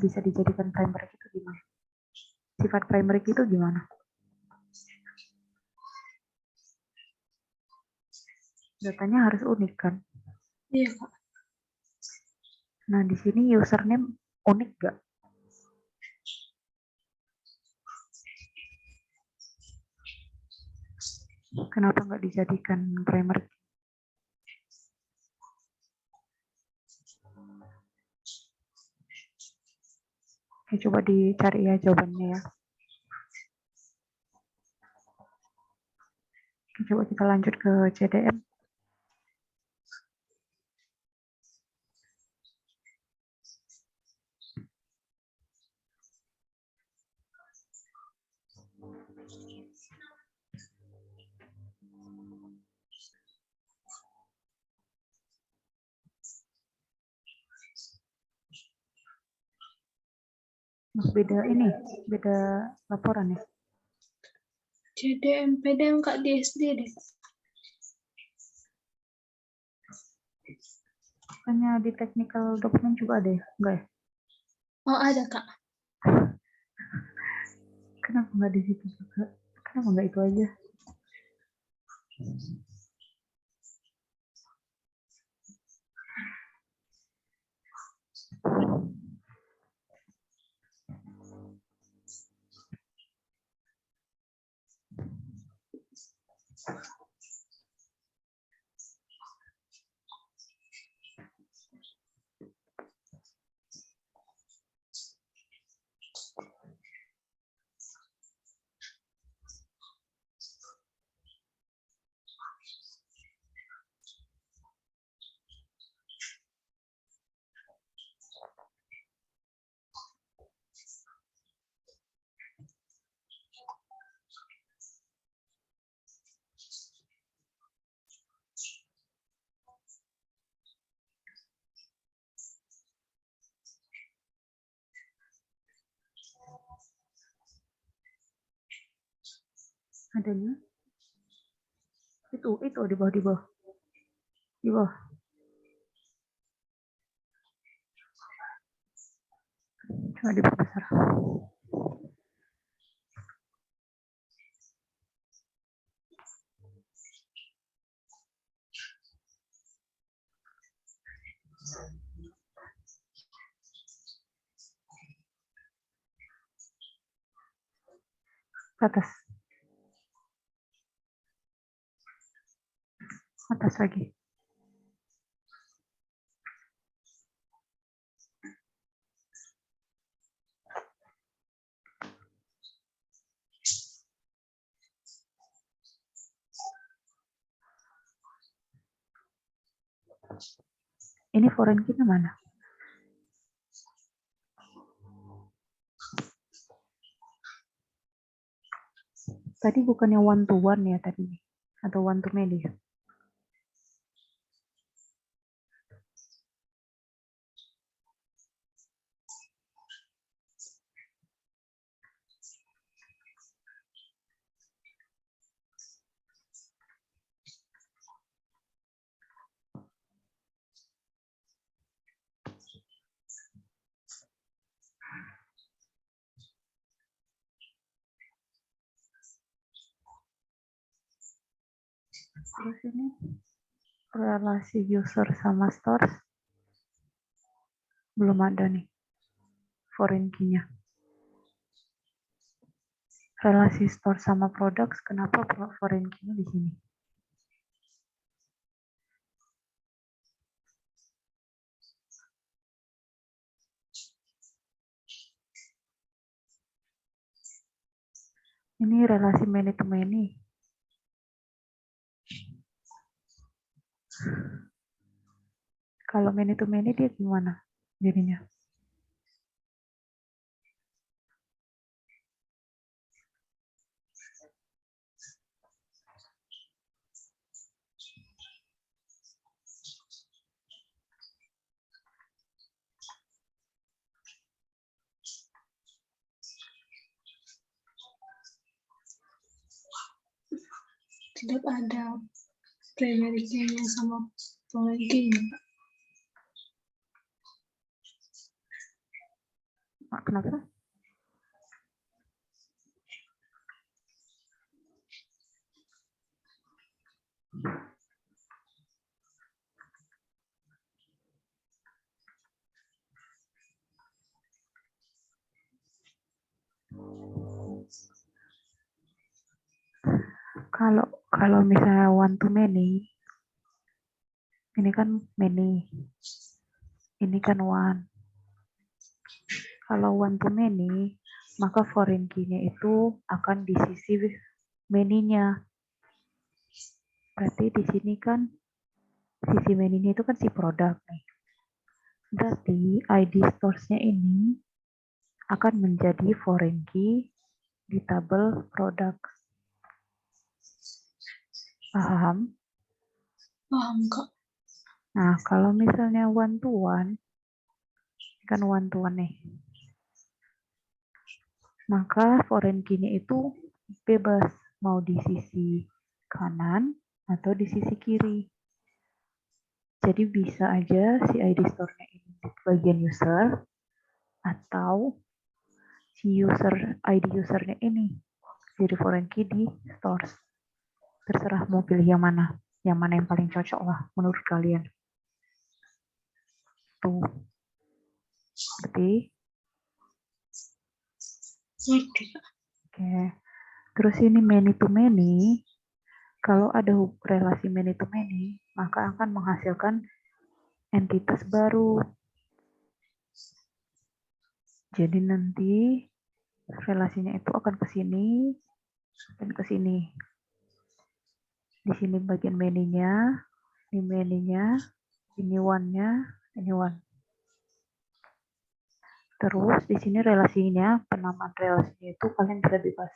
bisa dijadikan primary key itu gimana? Sifat primary key itu gimana? Datanya harus unik kan? Iya Kak. Nah, di sini username unik nggak? Kenapa nggak dijadikan primary? Oke, coba dicari ya jawabannya ya. Oke, coba kita lanjut ke CDM. Beda laporan ya. CDM, PDM Kak di SD deh. Hanya di technical dokumen juga ada ya? Enggak ya? Oh ada Kak. Kenapa nggak di situ juga? Kenapa nggak itu aja? Adanya itu di bawah. Coba diperbesar. Ke atas. Atas lagi. Ini foreign key-nya mana? Tadi bukannya one to one ya tadi? Atau one to many ya? Terus ini relasi user sama stores belum ada nih foreign key-nya. Relasi store sama products, kenapa foreign key-nya di sini? Ini relasi many to many. Kalau many to many dia gimana jadinya? Tidak ada primary key-nya sama foreign key-nya. Kenapa? Kalau misalnya one to many, ini kan many, ini kan one. Kalau one to many, maka foreign key-nya itu akan di sisi many-nya. Berarti di sini kan sisi many-nya itu kan si produk nih. Berarti ID stores-nya ini akan menjadi foreign key di tabel produk. Paham? Paham, Kak. Nah, kalau misalnya one to one, kan one to one nih. Maka foreign key-nya itu bebas mau di sisi kanan atau di sisi kiri. Jadi bisa aja si ID store-nya ini di bagian user atau si ID usernya ini jadi foreign key di stores. Terserah mau pilih yang mana yang paling cocok lah menurut kalian. Tuh. Seperti. Oke. Terus ini many to many. Kalau ada relasi many to many, maka akan menghasilkan entitas baru. Jadi nanti relasinya itu akan ke sini dan ke sini. Di sini bagian many-nya, ini many-nya, ini one-nya, ini one. Terus di sini relasinya, penamaan relasinya itu kalian bisa bebas.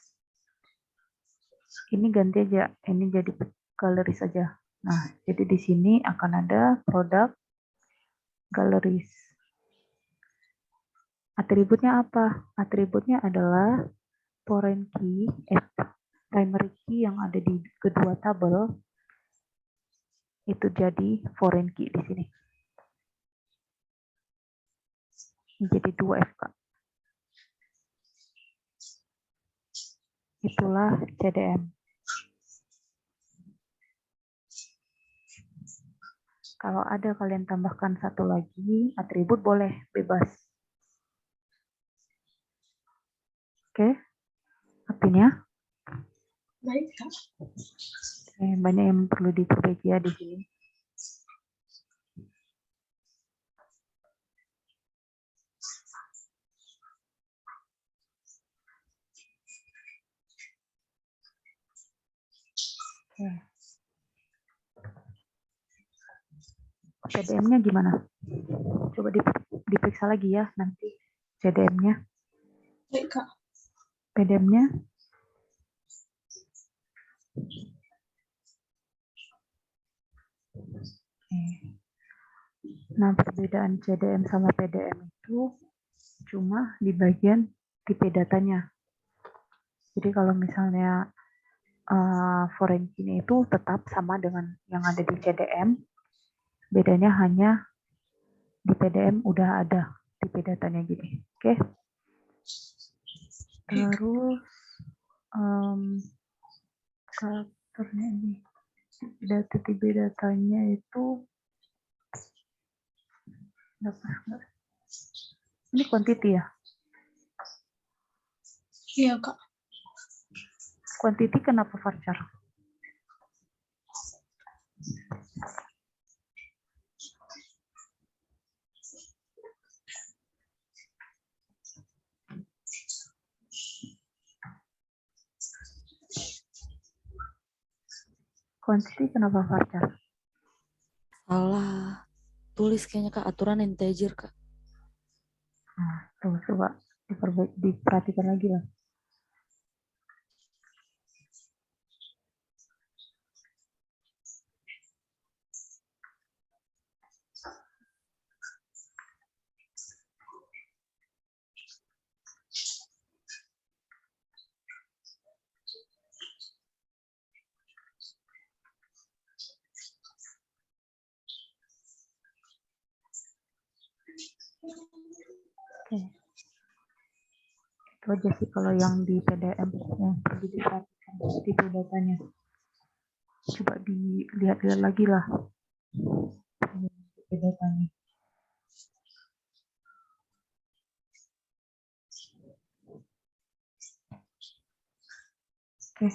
Ini ganti aja, ini jadi galleries aja. Nah, jadi di sini akan ada produk galleries. Atributnya apa? Atributnya adalah foreign key, primary key yang ada di kedua tabel itu jadi foreign key di sini. Jadi 2 FK. Itulah CDM. Kalau ada kalian tambahkan satu lagi atribut boleh bebas. Oke, artinya Baik, Kak. Banyak yang perlu diperbaiki ya di sini. Oke. CDM-nya gimana? Coba diperiksa lagi ya nanti CDM-nya. Baik, Kak. PDM-nya. Nah, perbedaan CDM sama PDM itu cuma di bagian tipe datanya. Jadi kalau misalnya foreign key itu tetap sama dengan yang ada di CDM, bedanya hanya di PDM udah ada tipe datanya gini. Oke. Terus karakternya ini tipe datanya itu ini quantity ya. Iya, Kak. Quantity kenapa varchar? Quantity kenapa varchar? Salah tulis kayaknya Kak, aturan integer Kak. Nah, tuh coba diperhatikan lagi lah. Oke. Itu aja sih kalau yang di PDM yang perlu diperhatikan tipe datanya. Coba dilihat-lihat lagi lah tipe datanya. Oke,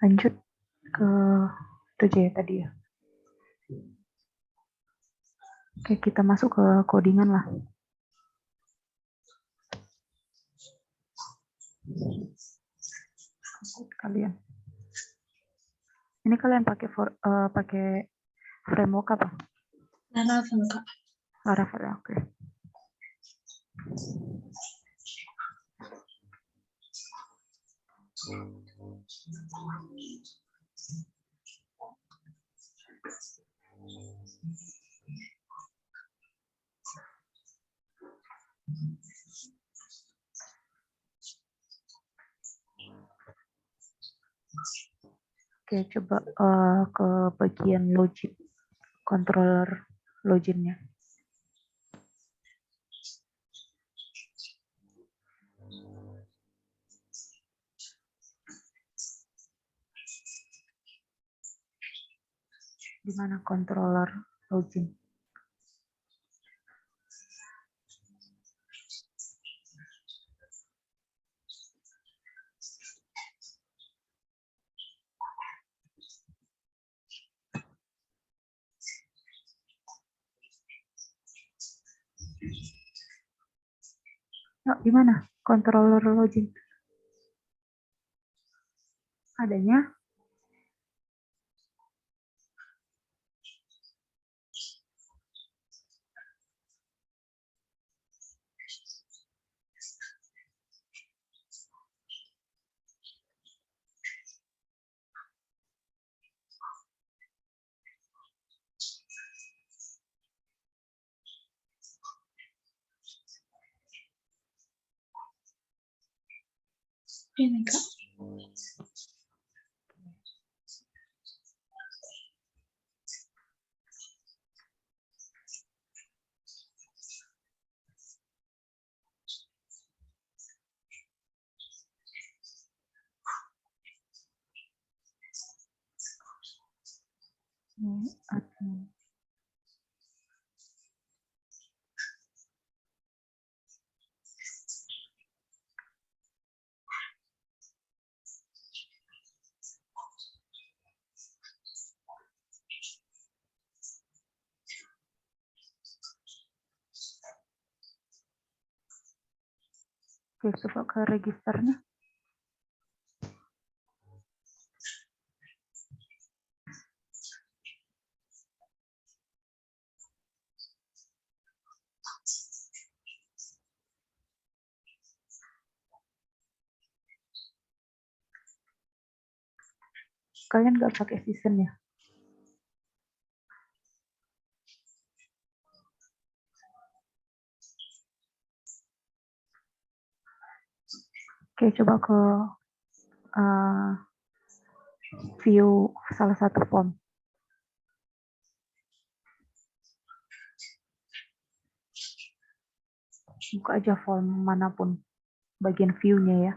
lanjut ke 7 ya tadi ya. Oke, kita masuk ke codingan lah. Kalian. Ini kalian pakai framework apa? Laravel, Kak. Laravel, oke. Oke, coba ke bagian login, controller loginnya. Di mana controller login? Oh, di mana controller login? Adanya Ini, Kak. admin. Oke, coba ke registernya. Kalian nggak pakai season ya? Oke, coba ke view salah satu form. Buka aja form manapun, bagian view-nya ya.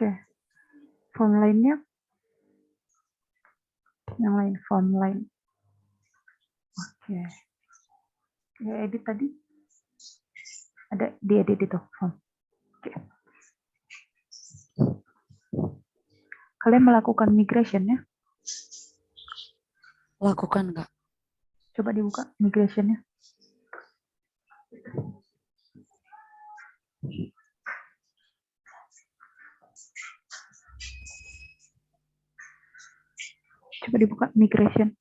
Oke, form lainnya, yang lain form lain. Oke, edit tadi ada di edit itu form. Oke. Kalian melakukan migration ya? Lakukan, Kak. Coba dibuka migration-nya. Coba dibuka migration.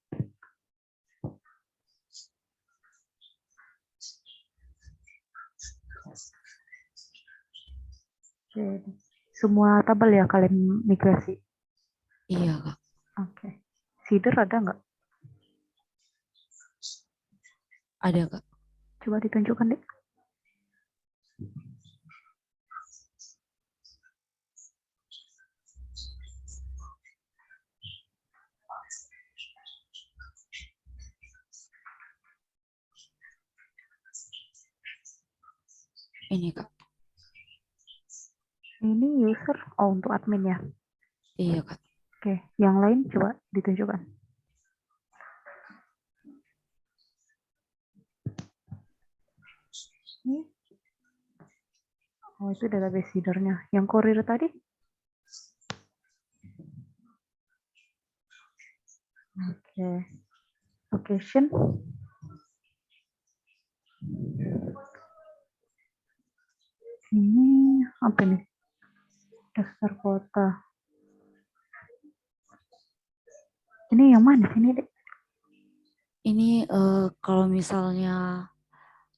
Oke. Semua tabel ya kalian migrasi? Iya, Kak. Oke. Seeder ada nggak? Ada, Kak. Coba ditunjukkan deh. Ini, Kak. Ini user, oh untuk admin ya. Iya, Kak. Oke, yang lain coba ditunjukkan. Ini. Oh itu database header-nya. Yang courier tadi? Oke. Location. Ini apa nih? Daftar kota. Ini yang mana sini deh? Ini kalau misalnya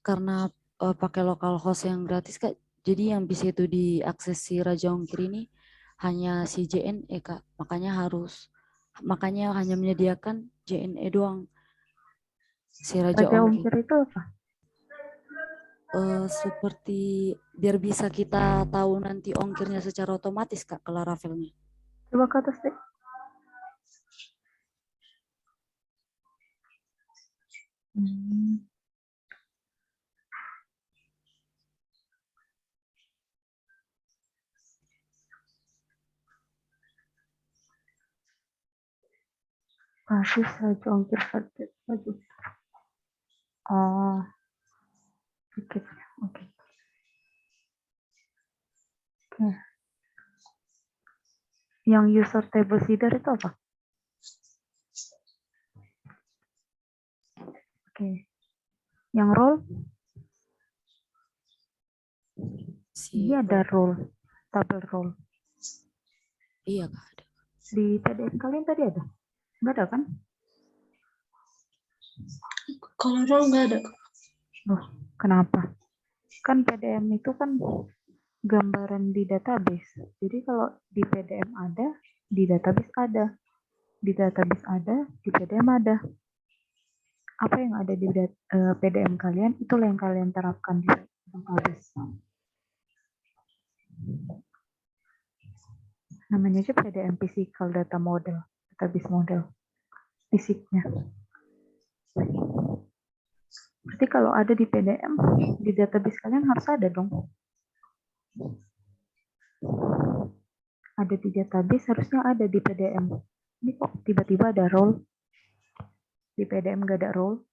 karena pakai localhost yang gratis, Kak, jadi yang bisa itu diakses si Raja Ongkir ini hanya si JNE, Kak. Makanya hanya menyediakan JNE doang si Raja Raja Ongkir. Ongkir itu apa? Seperti biar bisa kita tahu nanti ongkirnya secara otomatis, Kak, ke Laravelnya. Coba ke atas deh. Basis Raja Ongkir subjek baju. Oh, sedikit. Oke. Oke. Yang user table seeder itu apa? Oke. Yang role? Ini ada role, tabel role. Iya, Kak, ada. Di PDF kalian tadi ada? Nggak ada kan? Kalau role nggak ada. Loh, kenapa? Kan PDM itu kan gambaran di database. Jadi kalau di PDM ada, di database ada. Di database ada, di PDM ada. Apa yang ada di PDM kalian, itulah yang kalian terapkan di database. Namanya aja PDM Physical Data Model, database model. fisiknya. Berarti kalau ada di PDM, di database kalian harus ada dong. Ada di database, harusnya ada di PDM. Ini kok tiba-tiba ada role? Di PDM nggak ada role?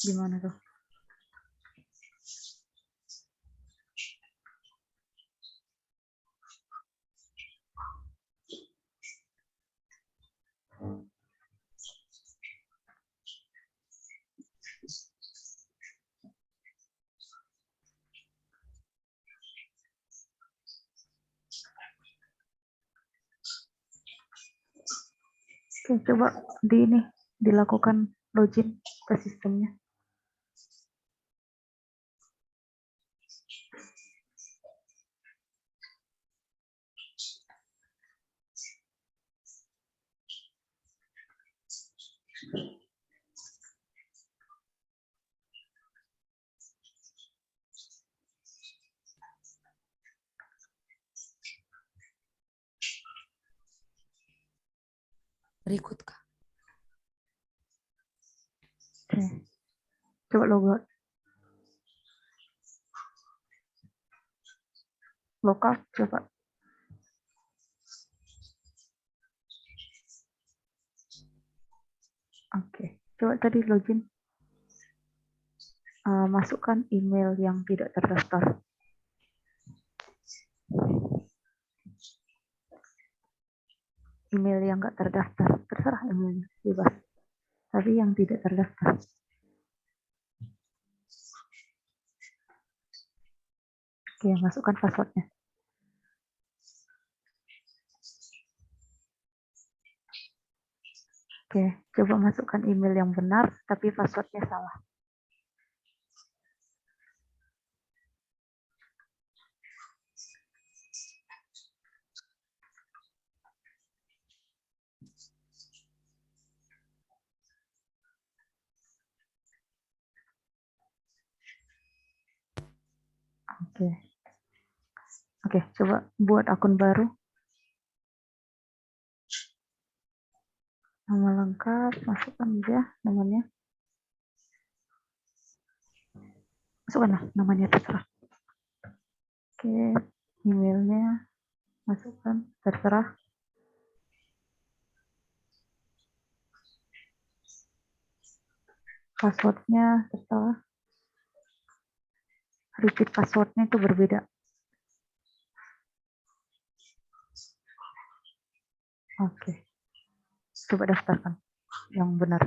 Gimana tuh? Oke, coba dilakukan login ke sistemnya. Berikut, Kak. Oke, coba logout. Logout, coba. Oke, coba tadi login. Masukkan email yang tidak terdaftar. Email yang nggak terdaftar, terserah emailnya, bebas. Tapi yang tidak terdaftar. Oke, masukkan passwordnya. Oke, coba masukkan email yang benar, tapi passwordnya salah. Oke. Oke, coba buat akun baru. Nama lengkap, masukkan aja namanya. Masukkanlah namanya, terserah. Oke, emailnya masukkan, terserah. Passwordnya terserah. Repeat passwordnya itu berbeda. Oke, coba daftarkan yang benar.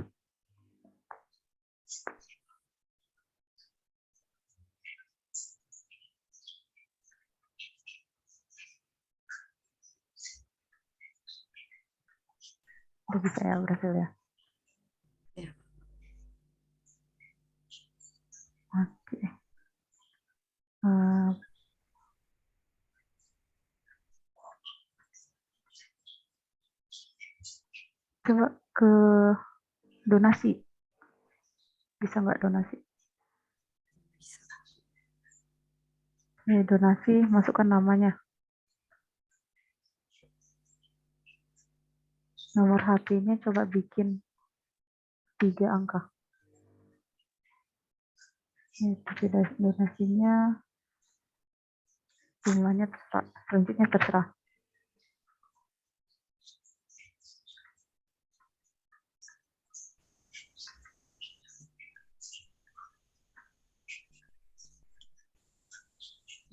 Udah bisa ya, berhasil ya. Ya. Oke. Coba ke donasi. Bisa nggak donasi? Bisa. Donasi, masukkan namanya. Nomor HP-nya coba bikin 3 angka. Tapi donasinya jumlahnya terserah. Selanjutnya terserah.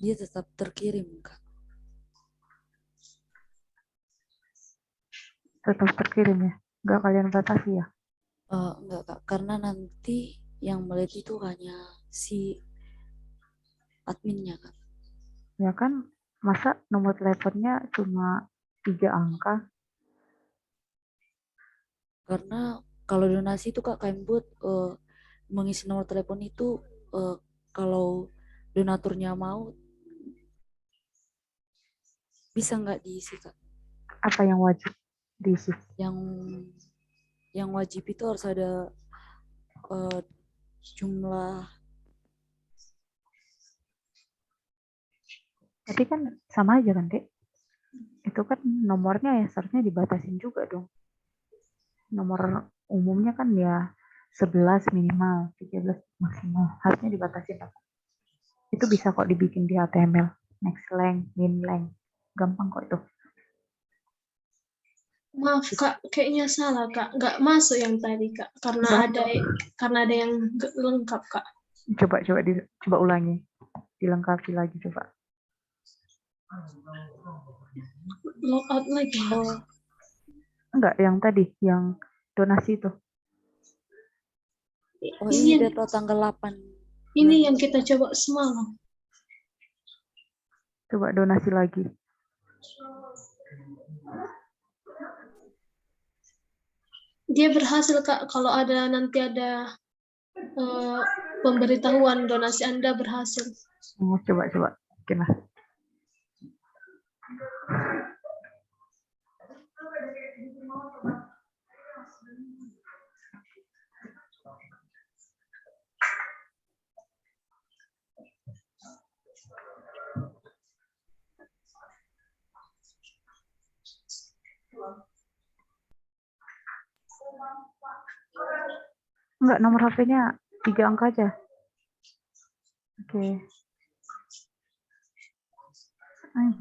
Dia tetap terkirim, Kak. Tetap terkirim ya. Nggak kalian batasi ya. Enggak, Kak. Karena nanti yang melihat itu hanya si adminnya, Kak. Ya kan, masa nomor teleponnya cuma 3 angka. Karena kalau donasi itu Kak Kembut mengisi nomor telepon itu kalau donaturnya mau bisa nggak diisi Kak? Apa yang wajib diisi? Yang wajib itu harus ada jumlah. Tapi kan sama aja kan, Dek? Itu kan nomornya ya seharusnya dibatasin juga dong. Nomor umumnya kan ya 11 minimal, 13 maksimal. Harusnya dibatasin. Itu bisa kok dibikin di HTML. Max length, min length. Gampang kok itu. Maaf Kak, kayaknya salah Kak. Nggak masuk yang tadi Kak, karena ada yang nggak lengkap Kak. Coba ulangi. Dilengkapi lagi coba. Logout lagi. Oh, Enggak, yang tadi, yang donasi itu. ini data tanggal 8. Ini yang kita coba semalam. Coba donasi lagi. Dia berhasil Kak, kalau nanti ada pemberitahuan donasi Anda berhasil. Oh, coba. Oke lah. Enggak, nomor HP-nya 3 angka aja. Oke.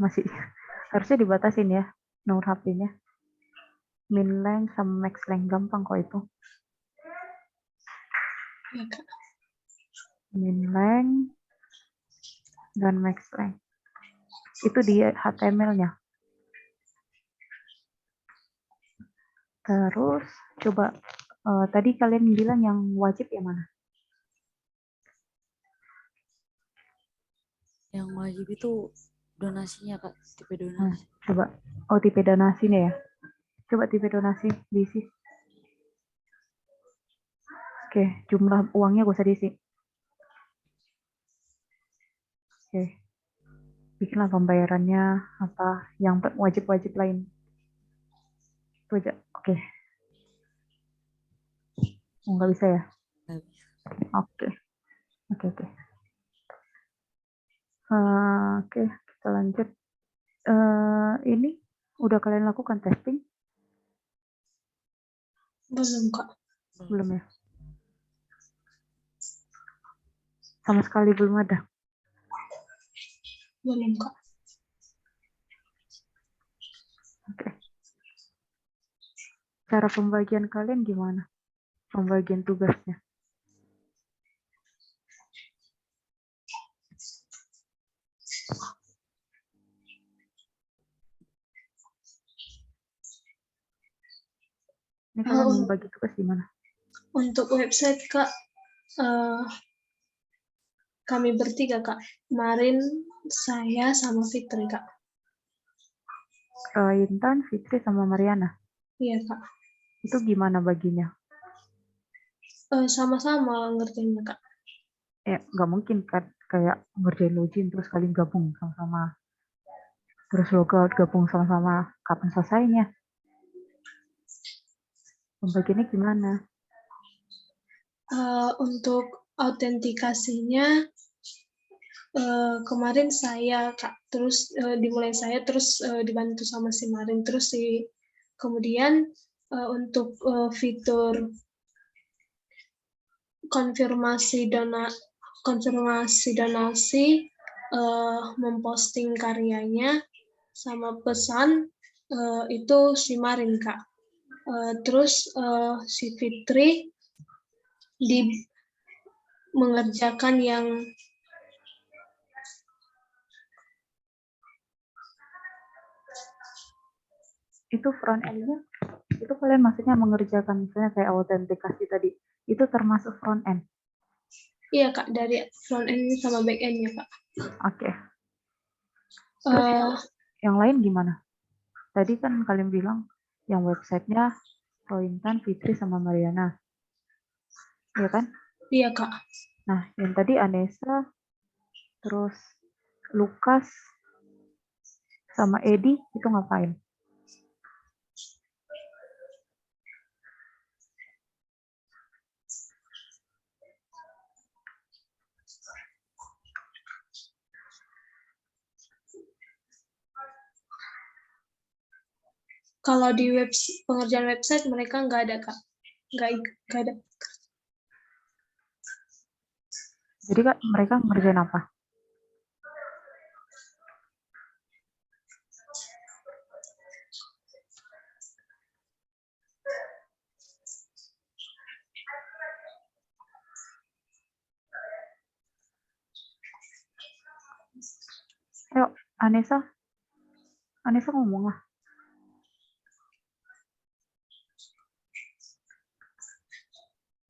Masih harusnya dibatasin ya nomor HP-nya. Min length sama max length gampang kok itu. Ya, Kak. Min length dan max length. Itu di HTML-nya. Terus coba tadi kalian bilang yang wajib yang mana? Yang wajib itu donasinya Kak, tipe donasi. Coba. Oh, tipe donasi nih ya. Coba tipe donasi diisi. Oke, jumlah uangnya gak usah diisi. Oke. Bikinlah pembayarannya apa yang wajib-wajib lain. Itu aja. Oke. Oh, nggak bisa ya? Nggak bisa. Oke. Oke, kita lanjut. Ini udah kalian lakukan testing? Belum Kak. Belum ya? Sama sekali belum ada? Belum Kak. Oke. Cara pembagian kalian gimana? Pembagian tugasnya? Ini kalian membagi tugas gimana? Untuk website Kak, kami bertiga Kak. Kemarin saya sama Fitri Kak. Intan, Fitri, sama Mariana. Iya Kak. Itu gimana baginya? Sama-sama ngerjainnya Kak. Nggak mungkin kan kayak ngerjain login terus kalian gabung sama-sama. Terus logout gabung sama-sama. Kapan selesainya? Pembagiannya gimana? Untuk autentikasinya kemarin saya Kak, terus dimulai saya, terus dibantu sama si Marin, terus kemudian untuk fitur konfirmasi donasi, memposting karyanya sama pesan itu si Marin Kak. Terus si Fitri mengerjakan yang itu front end-nya, itu kalian maksudnya mengerjakan misalnya kayak autentikasi tadi, itu termasuk front end? Iya Kak, dari front end sama back end-nya Kak. Oke. Terus yang lain gimana? Tadi kan kalian bilang yang websitenya Intan, Fitri, sama Mariana. Iya kan? Iya, Kak. Nah, yang tadi Anessa, terus Lukas, sama Edi itu ngapain? Kalau di pengerjaan website mereka nggak ada, Kak. Nggak ada. Jadi Kak, mereka ngerjain apa? Ayo, Anessa ngomong lah.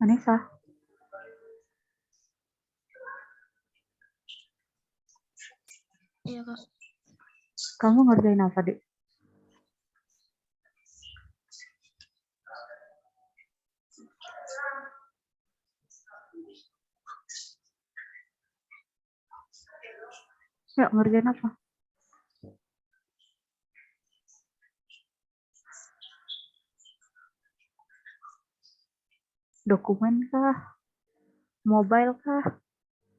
Anessa, Iya, Kak. kamu ngerjain apa, Dek? Yuk, ngerjain apa? Dokumen kah? Mobile kah?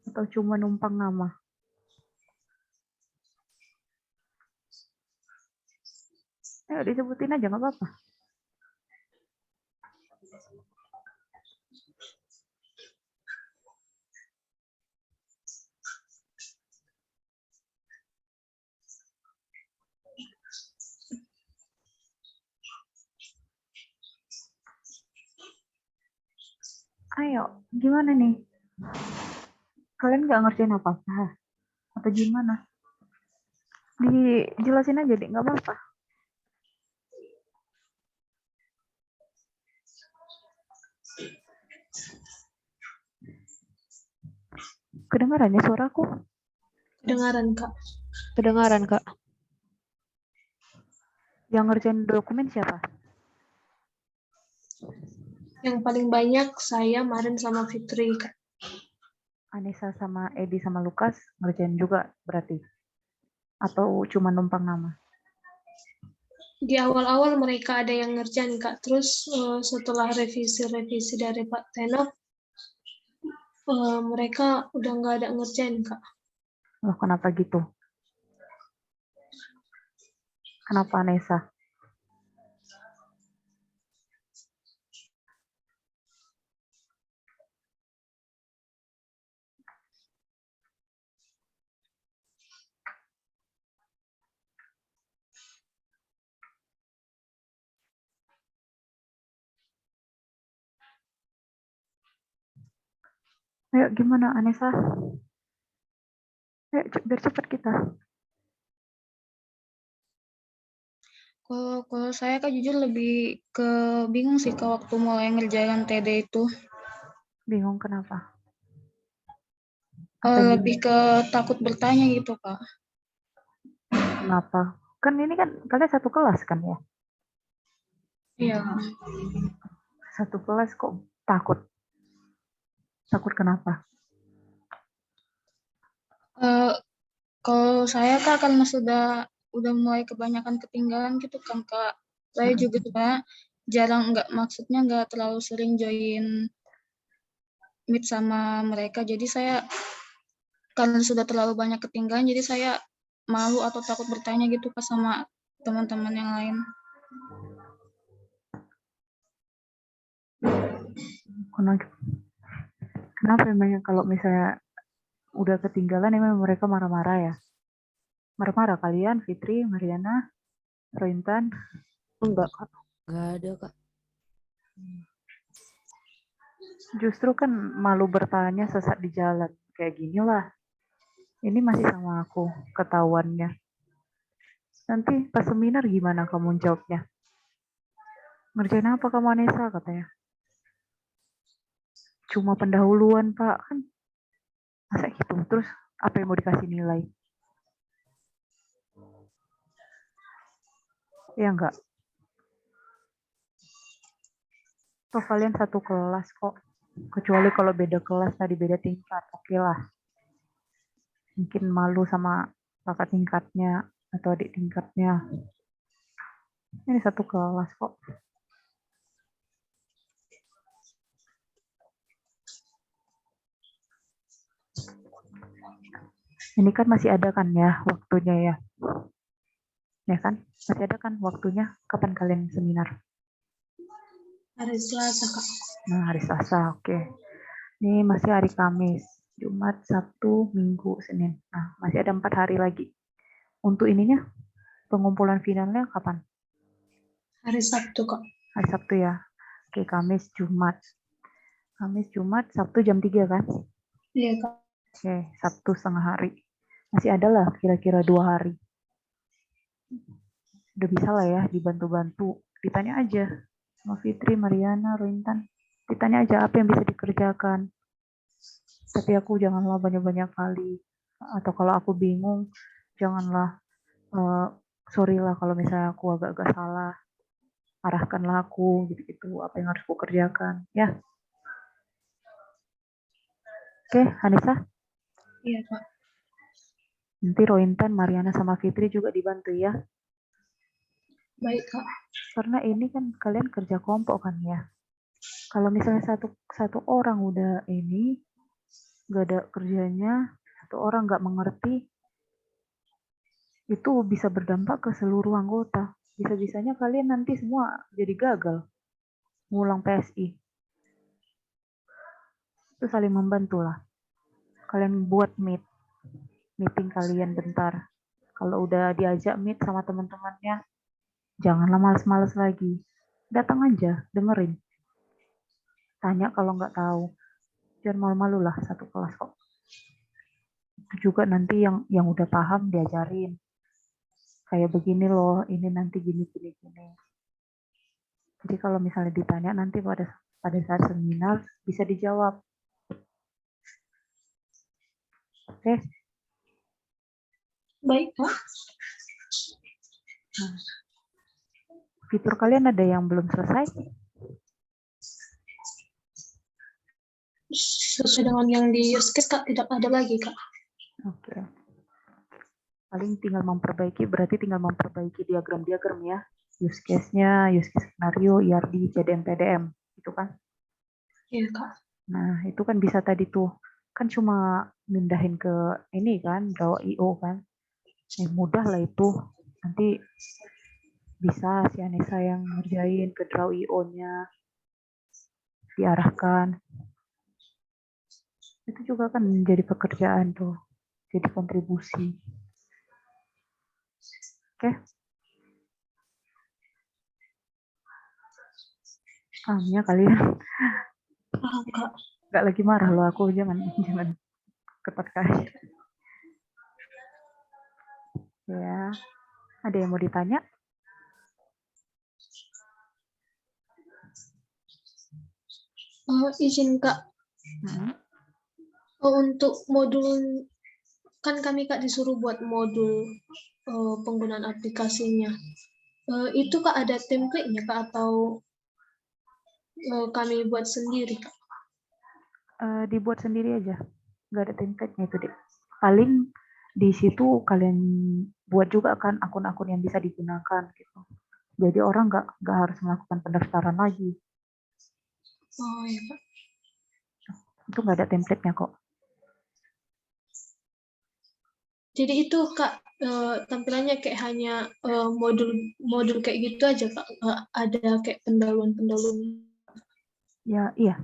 Atau cuma numpang nama? Ayo disebutin aja, nggak apa-apa. Ayo, gimana nih? Kalian nggak ngerjain apa-apa? Atau gimana? Dijelasin aja, Dek, nggak apa-apa. Kedengarannya suaraku? Kedengaran, Kak. Kedengaran, Kak. Yang ngerjain dokumen siapa? Yang paling banyak saya, Maren, sama Fitri, Kak. Anissa sama Edi sama Lukas ngerjain juga berarti? Atau cuma numpang nama? Di awal-awal mereka ada yang ngerjain, Kak. Terus setelah revisi dari Pak Tenok, mereka udah nggak ada ngerjain, Kak. Loh, kenapa gitu? Kenapa Anissa? Ayo, gimana Anissa? Ayo, biar cepat kita. Kalau saya Kak jujur lebih ke bingung sih Kak waktu mulai ngerjain TD itu. Bingung kenapa? Atau Lebih ke takut bertanya gitu Kak. kenapa? Kan ini kan kalian satu kelas kan ya? Iya. Satu kelas kok takut? Takut kenapa? Kalau saya Kak karena udah mulai kebanyakan ketinggalan gitu kan Kak. Saya juga sebenarnya maksudnya nggak terlalu sering join meet sama mereka. Jadi saya karena sudah terlalu banyak ketinggalan, jadi saya malu atau takut bertanya gitu Kak sama teman-teman yang lain. Kenapa emangnya kalau misalnya udah ketinggalan emang mereka marah-marah ya? Marah-marah kalian, Fitri, Mariana, Rointan? Enggak, Kak. Nggak ada, Kak. Justru kan malu bertanya sesat di jalan. Kayak gini lah. Ini masih sama aku ketahuannya. Nanti pas seminar gimana kamu jawabnya? Ngerjain apa kamu Anissa katanya? Cuma pendahuluan Pak. Kan masa gitu? Terus apa yang mau dikasih nilai? Ya enggak? Toh kalian satu kelas kok. Kecuali kalau beda kelas tadi, beda tingkat, oke lah. Mungkin malu sama kakak tingkatnya atau adik tingkatnya. Ini satu kelas kok. Ini kan masih ada kan ya waktunya ya. Ya kan? Masih ada kan waktunya. Kapan kalian seminar? Hari Selasa, Kak. Nah, hari Selasa, oke. Ini masih hari Kamis, Jumat, Sabtu, Minggu, Senin. Nah, masih ada 4 hari lagi. Untuk ininya, pengumpulan finalnya kapan? Hari Sabtu, Kak. Hari Sabtu ya. Oke, Kamis, Jumat. Kamis, Jumat, Sabtu jam 3 kan? Iya, Kak. Oke, Sabtu setengah hari. Masih ada lah kira-kira 2 hari. Udah bisa lah ya dibantu-bantu. Ditanya aja sama Fitri, Mariana, Rointan. Ditanya aja apa yang bisa dikerjakan. Tapi aku janganlah banyak-banyak kali. Atau kalau aku bingung, janganlah, sorry lah kalau misalnya aku agak-agak salah. Arahkanlah aku, gitu-gitu. Apa yang harus aku kerjakan. Ya. Oke, Hanisa. Iya, Kak. Nanti Rointan, Mariana, sama Fitri juga dibantu ya. Baik, Kak. Karena ini kan kalian kerja kelompok kan ya. Kalau misalnya satu orang udah ini, nggak ada kerjanya, satu orang nggak mengerti, itu bisa berdampak ke seluruh anggota. Bisa-bisanya kalian nanti semua jadi gagal. Ngulang PSI. Itu saling membantu lah. Kalian buat meeting kalian bentar. Kalau udah diajak meet sama teman-temannya, janganlah males-males lagi. Datang aja, dengerin. Tanya kalau nggak tahu. Jangan malu-malu lah satu kelas kok. Itu juga nanti yang udah paham diajarin. Kayak begini loh, ini nanti gini. Jadi kalau misalnya ditanya nanti pada saat seminar bisa dijawab. Oke. Baik, Kak. Nah, fitur kalian ada yang belum selesai? Sesuai dengan yang di use case, Kak, tidak ada lagi, Kak. Oke. Paling tinggal memperbaiki, berarti tinggal memperbaiki diagram-diagram ya. Use case-nya, use case scenario, IRD, JDM, PDM. Itu kan. Iya, Kak. Nah, itu kan bisa tadi tuh. Kan cuma mindahin ke ini kan, draw IO kan. Mudah lah itu. Nanti bisa si Anissa yang ngerjain ke draw IO-nya. Diarahkan. Itu juga kan menjadi pekerjaan tuh. Jadi kontribusi. Oke. Pahamnya kalian. Paham, Kak. Nggak lagi marah loh aku, jangan ketat kali. Ya, ada yang mau ditanya? Izin, Kak. Untuk modul, kan kami, Kak, disuruh buat modul penggunaan aplikasinya. Itu, Kak, ada template-nya, Kak, atau kami buat sendiri, Kak? Dibuat sendiri aja. Nggak ada template-nya itu, Dek. Paling di situ kalian buat juga kan akun-akun yang bisa digunakan gitu. Jadi orang nggak harus melakukan pendaftaran lagi. Oh, ya, Kak. Itu nggak ada template-nya kok. Jadi itu, Kak, tampilannya kayak hanya modul kayak gitu aja, Kak? Ada kayak pendahuluan. Ya, iya.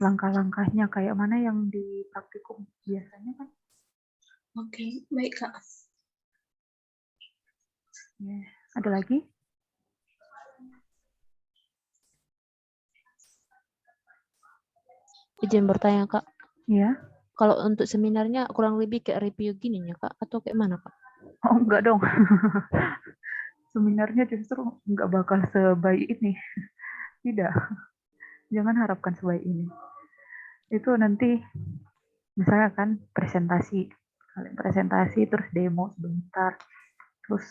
Langkah-langkahnya kayak mana yang di praktikum biasanya kan. Oke, baik, Kak. Ya. Ada lagi? Izin bertanya, Kak. Ya. Kalau untuk seminarnya kurang lebih kayak review gini ya, Kak? Atau kayak mana, Kak? Oh, enggak dong. Seminarnya justru nggak bakal sebaik ini. Tidak. Jangan harapkan sebaik ini. Itu nanti misalnya kan presentasi. Kalian presentasi terus demo sebentar. Terus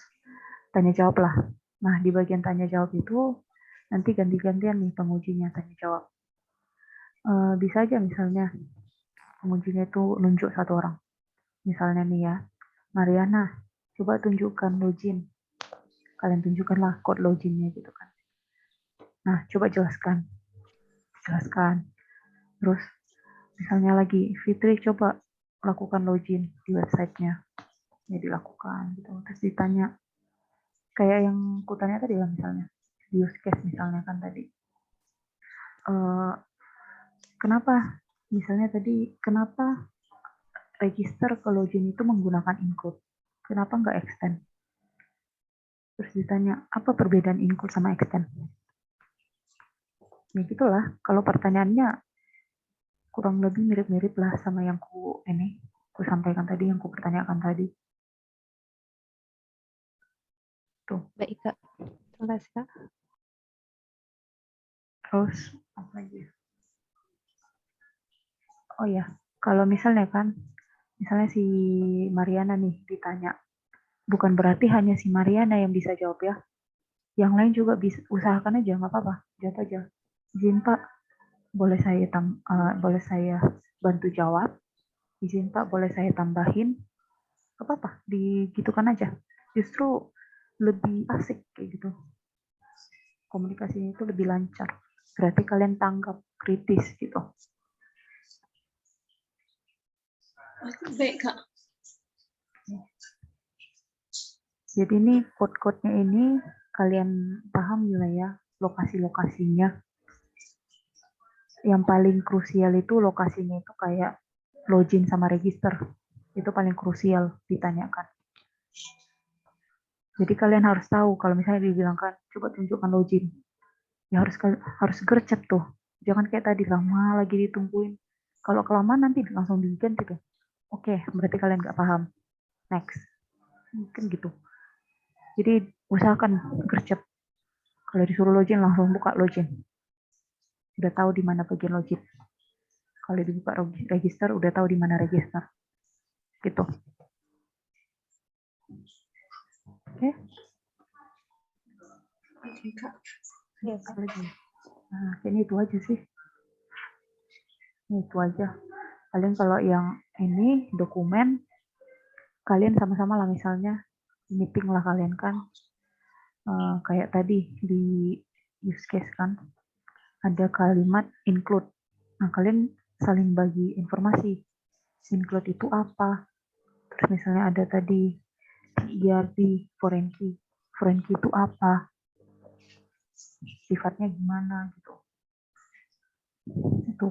tanya jawab lah. Nah, di bagian tanya jawab itu Nanti ganti-gantian nih pengujinya tanya jawab. Bisa aja misalnya pengujinya itu nunjuk satu orang. Misalnya nih ya, Mariana, coba tunjukkan login. Kalian tunjukkanlah code loginnya gitu kan. Nah, coba jelaskan. Terus misalnya lagi, Fitri coba lakukan login di websitenya. Ya dilakukan gitu. Terus ditanya, kayak yang kutanya tadi lah misalnya, use case misalnya kan tadi. Kenapa? Misalnya tadi, kenapa register ke login itu menggunakan include? Kenapa nggak extend? Terus ditanya, apa perbedaan include sama extend? Ya gitulah, kalau pertanyaannya kurang lebih mirip-mirip lah sama yang ku sampaikan tadi, yang ku pertanyakan tadi. Tuh. Baik, Kak. Terima kasih, Kak. Terus, apa lagi? Oh ya, kalau misalnya kan, misalnya si Mariana nih ditanya, bukan berarti hanya si Mariana yang bisa jawab ya. Yang lain juga bisa, usahakan aja, nggak apa-apa, jawab aja. Izin Pak, boleh saya bantu jawab? Izin Pak, boleh saya tambahin? Nggak apa-apa, digitukan aja. Justru lebih asik kayak gitu. Komunikasinya itu lebih lancar. Berarti kalian tanggap kritis gitu. Baik, Kak. Jadi ini code-code-nya ini kalian paham lah ya, lokasi-lokasinya. Yang paling krusial itu lokasinya itu kayak login sama register. Itu paling krusial ditanyakan. Jadi kalian harus tahu kalau misalnya dibilangkan coba tunjukkan login. Ya harus gercep tuh. Jangan kayak tadi lama lagi ditungguin. Kalau kelamaan nanti langsung diganti tuh. Oke, berarti kalian nggak paham. Next. Mungkin gitu. Jadi usahakan gercep. Kalau disuruh login langsung buka login. Udah tahu di mana bagian login. Kalau dibuka register udah tahu di mana register. Gitu. Oke. Oke, Kak. Ya, apa lagi? Nah, kayaknya itu aja sih. Itu aja. Paling kalau yang ini dokumen, kalian sama-sama lah misalnya meeting lah kalian kan. Kayak tadi di use case kan, ada kalimat include. Nah, kalian saling bagi informasi. Include itu apa? Terus misalnya ada tadi ERP, foreign key. Foreign key itu apa? Sifatnya gimana gitu. Itu.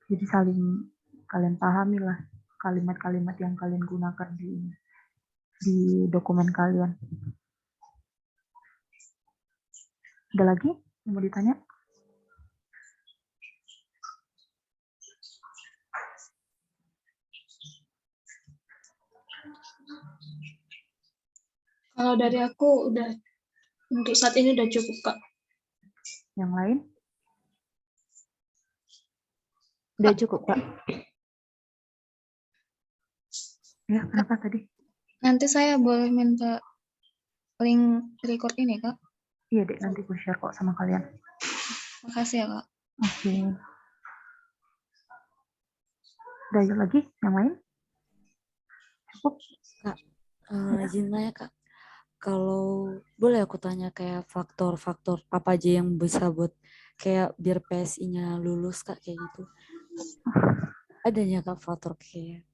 Jadi saling kalian pahami lah kalimat-kalimat yang kalian gunakan di dokumen kalian. Ada lagi yang mau ditanya? Kalau dari aku untuk saat ini udah cukup, Kak. Yang lain? Udah cukup, Kak. Ya, kenapa tadi? Nanti saya boleh minta link record ini, Kak. Iya, Dek, nanti aku share kok sama kalian. Makasih ya, Kak. Oke. Ada yang lagi? Yang lain? Cukup? Kak, izin nanya Kak, kalau boleh aku tanya kayak faktor-faktor apa aja yang bisa buat kayak biar PSI-nya lulus Kak kayak gitu? Adanya Kak faktor kayak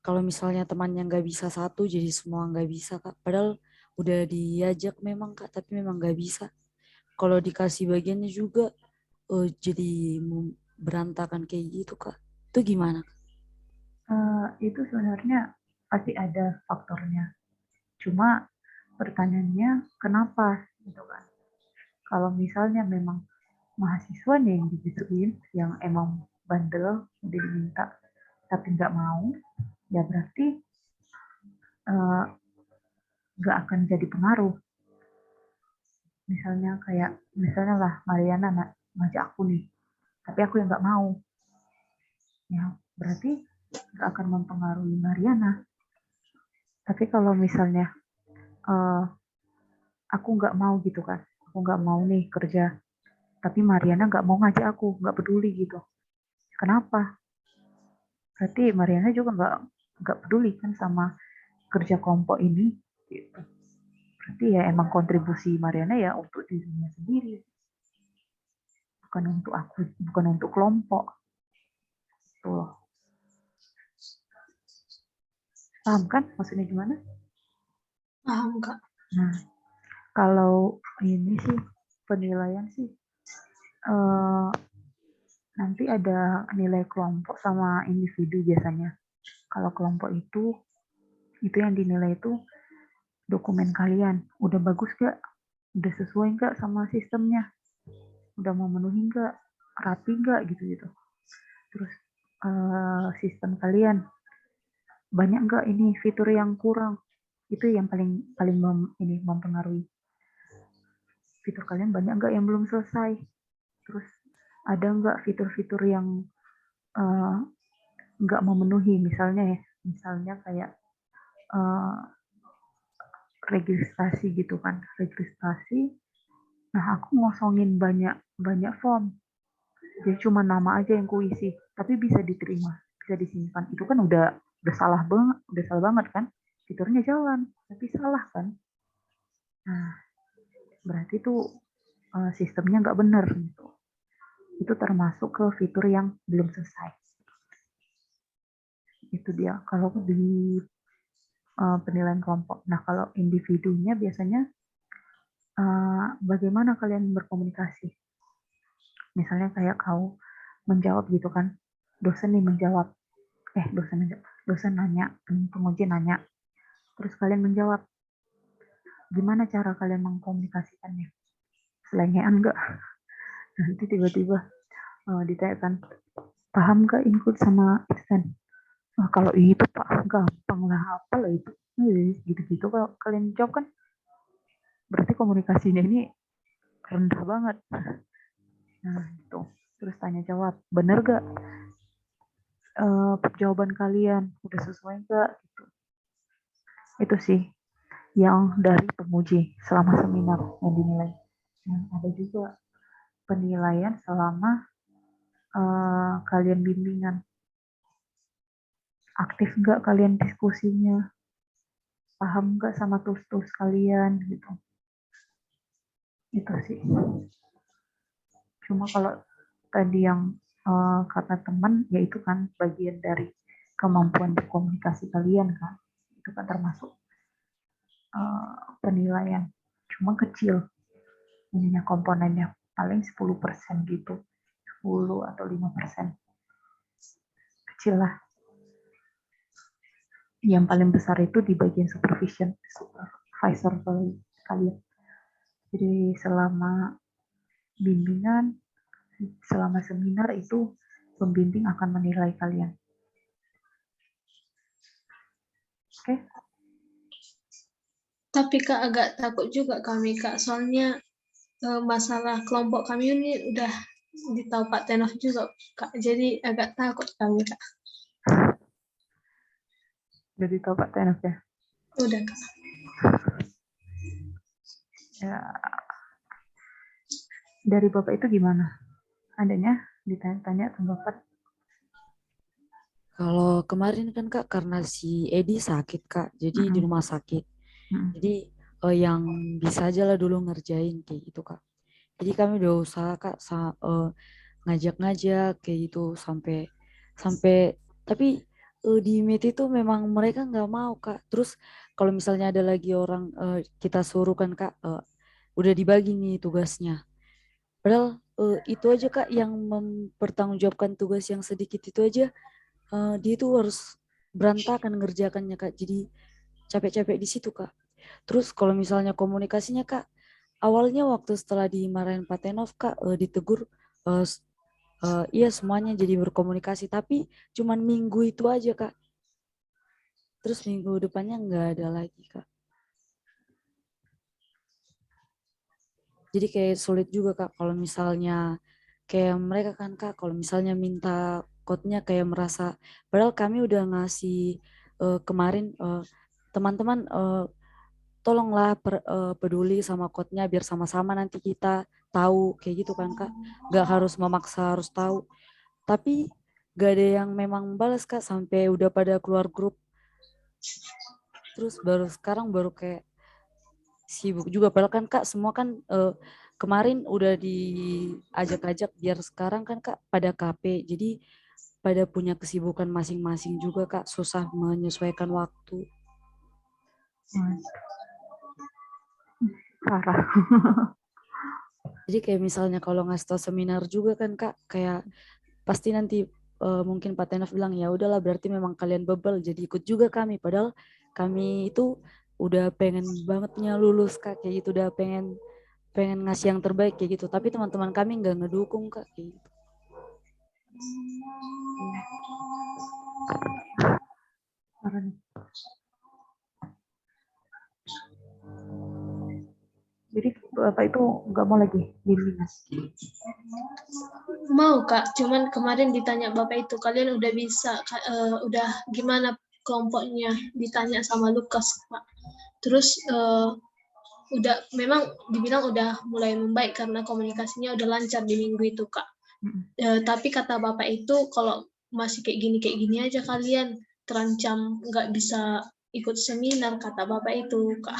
kalau misalnya temannya nggak bisa satu jadi semua nggak bisa Kak. Padahal udah diajak memang Kak, tapi memang nggak bisa. Kalau dikasih bagiannya juga jadi berantakan kayak gitu Kak. Itu gimana Kak? Itu sebenarnya pasti ada faktornya. Cuma pertanyaannya kenapa gitu kan? Kalau misalnya memang mahasiswanya yang digituin, yang emang bandel, udah diminta tapi nggak mau, ya berarti nggak akan jadi pengaruh. Misalnya lah Mariana ngajak aku nih, tapi aku yang nggak mau, ya berarti nggak akan mempengaruhi Mariana. Tapi kalau misalnya aku nggak mau gitu kan, aku nggak mau nih kerja, tapi Mariana nggak mau ngajak aku, nggak peduli gitu. Kenapa? Berarti Mariana juga nggak peduli kan sama kerja kelompok ini gitu. Berarti ya emang kontribusi Mariana ya untuk dirinya sendiri, bukan untuk aku, bukan untuk kelompok. Tuh, paham kan maksudnya gimana? Paham, Kak. Nah, kalau ini sih penilaian sih nanti ada nilai kelompok sama individu biasanya. Kalau kelompok itu yang dinilai itu dokumen kalian. Udah bagus gak? Udah sesuai gak sama sistemnya? Udah memenuhi gak? Rapi gak? Gitu-gitu. Terus sistem kalian banyak gak ini fitur yang kurang? Itu yang paling mempengaruhi. Fitur kalian banyak gak yang belum selesai? Terus ada nggak fitur-fitur yang nggak memenuhi, misalnya kayak registrasi gitu kan, registrasi. Nah, aku ngosongin banyak form, jadi cuma nama aja yang kuisi, tapi bisa diterima, bisa disimpan. Itu kan udah salah banget kan? Fiturnya jalan, tapi salah kan? Nah, berarti tuh sistemnya nggak benar gitu. Itu termasuk ke fitur yang belum selesai. Itu dia kalau di penilaian kelompok. Nah, kalau individunya biasanya bagaimana kalian berkomunikasi? Misalnya kayak kau menjawab gitu kan, dosen nih menjawab, dosen nanya, penguji nanya, terus kalian menjawab. Gimana cara kalian mengkomunikasikannya? Selengean nggak? Nanti tiba-tiba ditanyakan, paham nggak input sama extend? Kalau itu Pak, gampang lah, apa lah itu? Gitu-gitu kalau kalian jawab kan, berarti komunikasinya ini rendah banget. Nah, itu. Terus tanya jawab, bener gak jawaban kalian? Udah sesuai gak? Gitu. Itu sih yang dari penguji selama seminar yang dinilai. Nah, ada juga penilaian selama kalian bimbingan. Aktif gak kalian diskusinya? Paham gak sama tools-tools kalian? Gitu. Itu sih. Cuma kalau tadi yang kata teman, yaitu kan bagian dari kemampuan berkomunikasi kalian kan, itu kan termasuk penilaian. Cuma kecil ininya komponennya, paling 10% gitu, 10 atau 5%. Kecil lah. Yang paling besar itu di bagian supervisor kalian. Jadi selama bimbingan, selama seminar itu pembimbing akan menilai kalian. Oke? Tapi Kak agak takut juga kami Kak, soalnya masalah kelompok kami ini udah ditahu Pak Tenof juga Kak, jadi agak takut kami Kak. Jadi tahu Pak Tenof ya? Udah Kak. Ya. Dari Bapak itu gimana? Adanya ditanya-tanya tanggapan? Kalau kemarin kan Kak karena si Edi sakit Kak, jadi di rumah sakit. Jadi yang bisa aja lah dulu ngerjain kayak gitu Kak. Jadi kami udah usaha Kak ngajak-ngajak kayak gitu sampai tapi di meet itu memang mereka nggak mau Kak. Terus kalau misalnya ada lagi orang kita suruh kan Kak, udah dibagi nih tugasnya. Padahal itu aja Kak yang mempertanggungjawabkan tugas yang sedikit itu aja, dia itu harus berantakan ngerjakannya Kak. Jadi capek-capek di situ Kak. Terus kalau misalnya komunikasinya Kak, awalnya waktu setelah dimarahin Pak Tenov Kak ditegur, iya semuanya jadi berkomunikasi, tapi cuman minggu itu aja Kak. Terus minggu depannya nggak ada lagi Kak. Jadi kayak sulit juga Kak kalau misalnya kayak mereka kan Kak, kalau misalnya minta code-nya kayak merasa, padahal kami udah ngasih kemarin teman-teman tolonglah peduli sama code-nya biar sama-sama nanti kita tahu kayak gitu kan Kak. Gak harus memaksa harus tahu. Tapi gak ada yang memang balas Kak sampai udah pada keluar grup. Terus baru sekarang baru kayak sibuk juga. Padahal kan Kak semua kan kemarin udah diajak-ajak biar sekarang kan Kak pada KP. Jadi pada punya kesibukan masing-masing juga Kak. Susah menyesuaikan waktu. Parah. Jadi kayak misalnya kalau ngasih tau seminar juga kan Kak, kayak pasti nanti mungkin Pak Tenov bilang ya udahlah berarti memang kalian bebel jadi ikut juga kami. Padahal kami itu udah pengen banget punya lulus Kak, kayak gitu udah pengen ngasih yang terbaik kayak gitu. Tapi teman-teman kami nggak ngedukung Kak kayak gitu. Parah nih. Jadi Bapak itu nggak mau lagi bimbingan? Mau Kak, cuman kemarin ditanya Bapak itu, kalian udah bisa, udah gimana kelompoknya, ditanya sama Lukas Pak. Terus udah memang dibilang udah mulai membaik karena komunikasinya udah lancar di minggu itu Kak. Tapi kata Bapak itu kalau masih kayak gini aja kalian terancam nggak bisa ikut seminar kata Bapak itu Kak.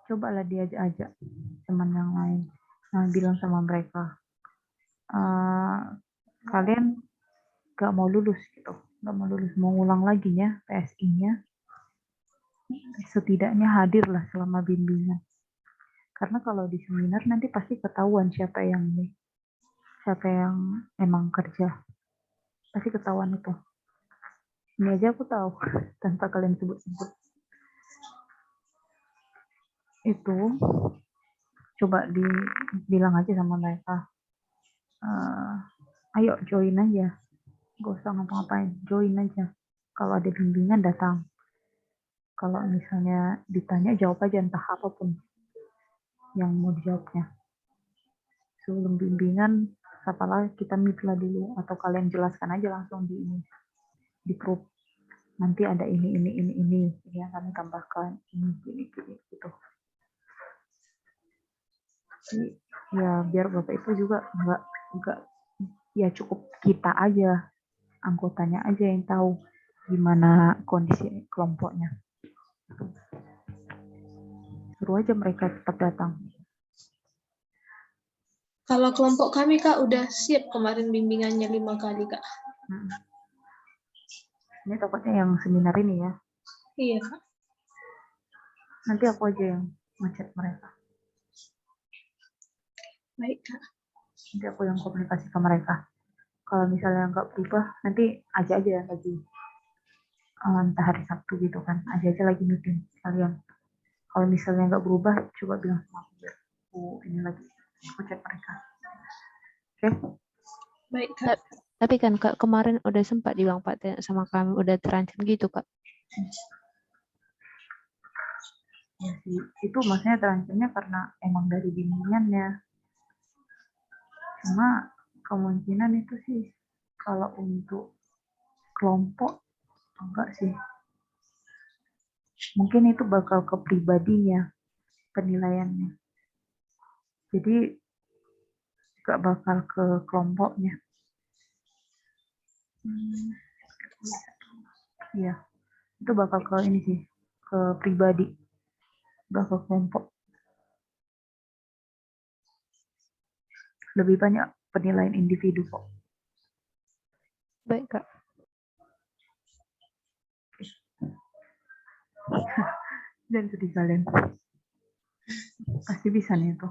Cobalah diajak-ajak teman yang lain. Nah, bilang sama mereka, kalian gak mau lulus gitu, gak mau lulus, mau ulang lagi ya PSI-nya, setidaknya hadirlah selama bimbingan. Karena kalau di seminar nanti pasti ketahuan siapa yang emang kerja, pasti ketahuan itu. Ini aja aku tahu tanpa kalian sebut-sebut. Itu coba dibilang aja sama mereka, ayo join aja, gak usah ngapa-ngapain, join aja. Kalau ada bimbingan datang, kalau misalnya ditanya jawab aja entah apapun yang mau dijawabnya. Sebelum bimbingan apalah kita meet lah dulu, atau kalian jelaskan aja langsung di grup, nanti ada ini yang kami tambahkan, ini gitu. Jadi, ya biar Bapak itu juga enggak ya cukup kita aja, anggotanya aja yang tahu gimana kondisi kelompoknya. Suruh aja mereka tetap datang. Kalau kelompok kami Kak udah siap kemarin bimbingannya 5 kali Kak. Ini takutnya yang seminar ini ya. Iya Kak. Nanti aku aja yang ngechat mereka. Baik Kak. Nanti aku yang komunikasi ke mereka. Kalau misalnya nggak berubah, nanti aja lagi. Entah hari Sabtu gitu kan, aja lagi meeting kalian. Kalau misalnya nggak berubah, coba bilang sama aku biar aku ini lagi, aku chat mereka. Oke? Baik Kak. Tapi kan Kak kemarin udah sempat bilang Pak Tena sama kami udah terancam gitu Kak. Ya sih, itu maksudnya terancamnya karena emang dari bimbingannya. Cuma kemungkinan itu sih kalau untuk kelompok enggak sih. Mungkin itu bakal ke pribadinya penilaiannya. Jadi enggak bakal ke kelompoknya. Iya. Itu bakal ke ini sih, ke pribadi. Enggak ke kelompok. Lebih banyak penilaian individu kok. Baik Kak. Dan sedih kalian. Pasti bisa nih itu.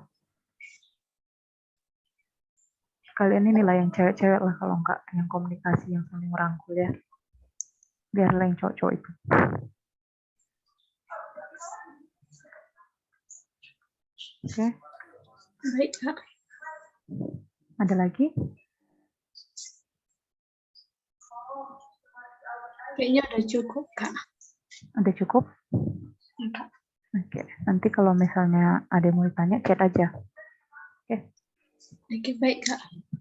Kalian inilah yang cewek-cewek lah, kalau enggak yang komunikasi yang saling merangkul ya. Biarlah yang cowok-cowok itu. Oke. Baik Kak. Ada lagi? Kayaknya udah cukup Kak. Ada cukup? Kak. Oke. Nanti kalau misalnya ada yang mau ditanya, chat aja. Oke. Oke, baik Kak.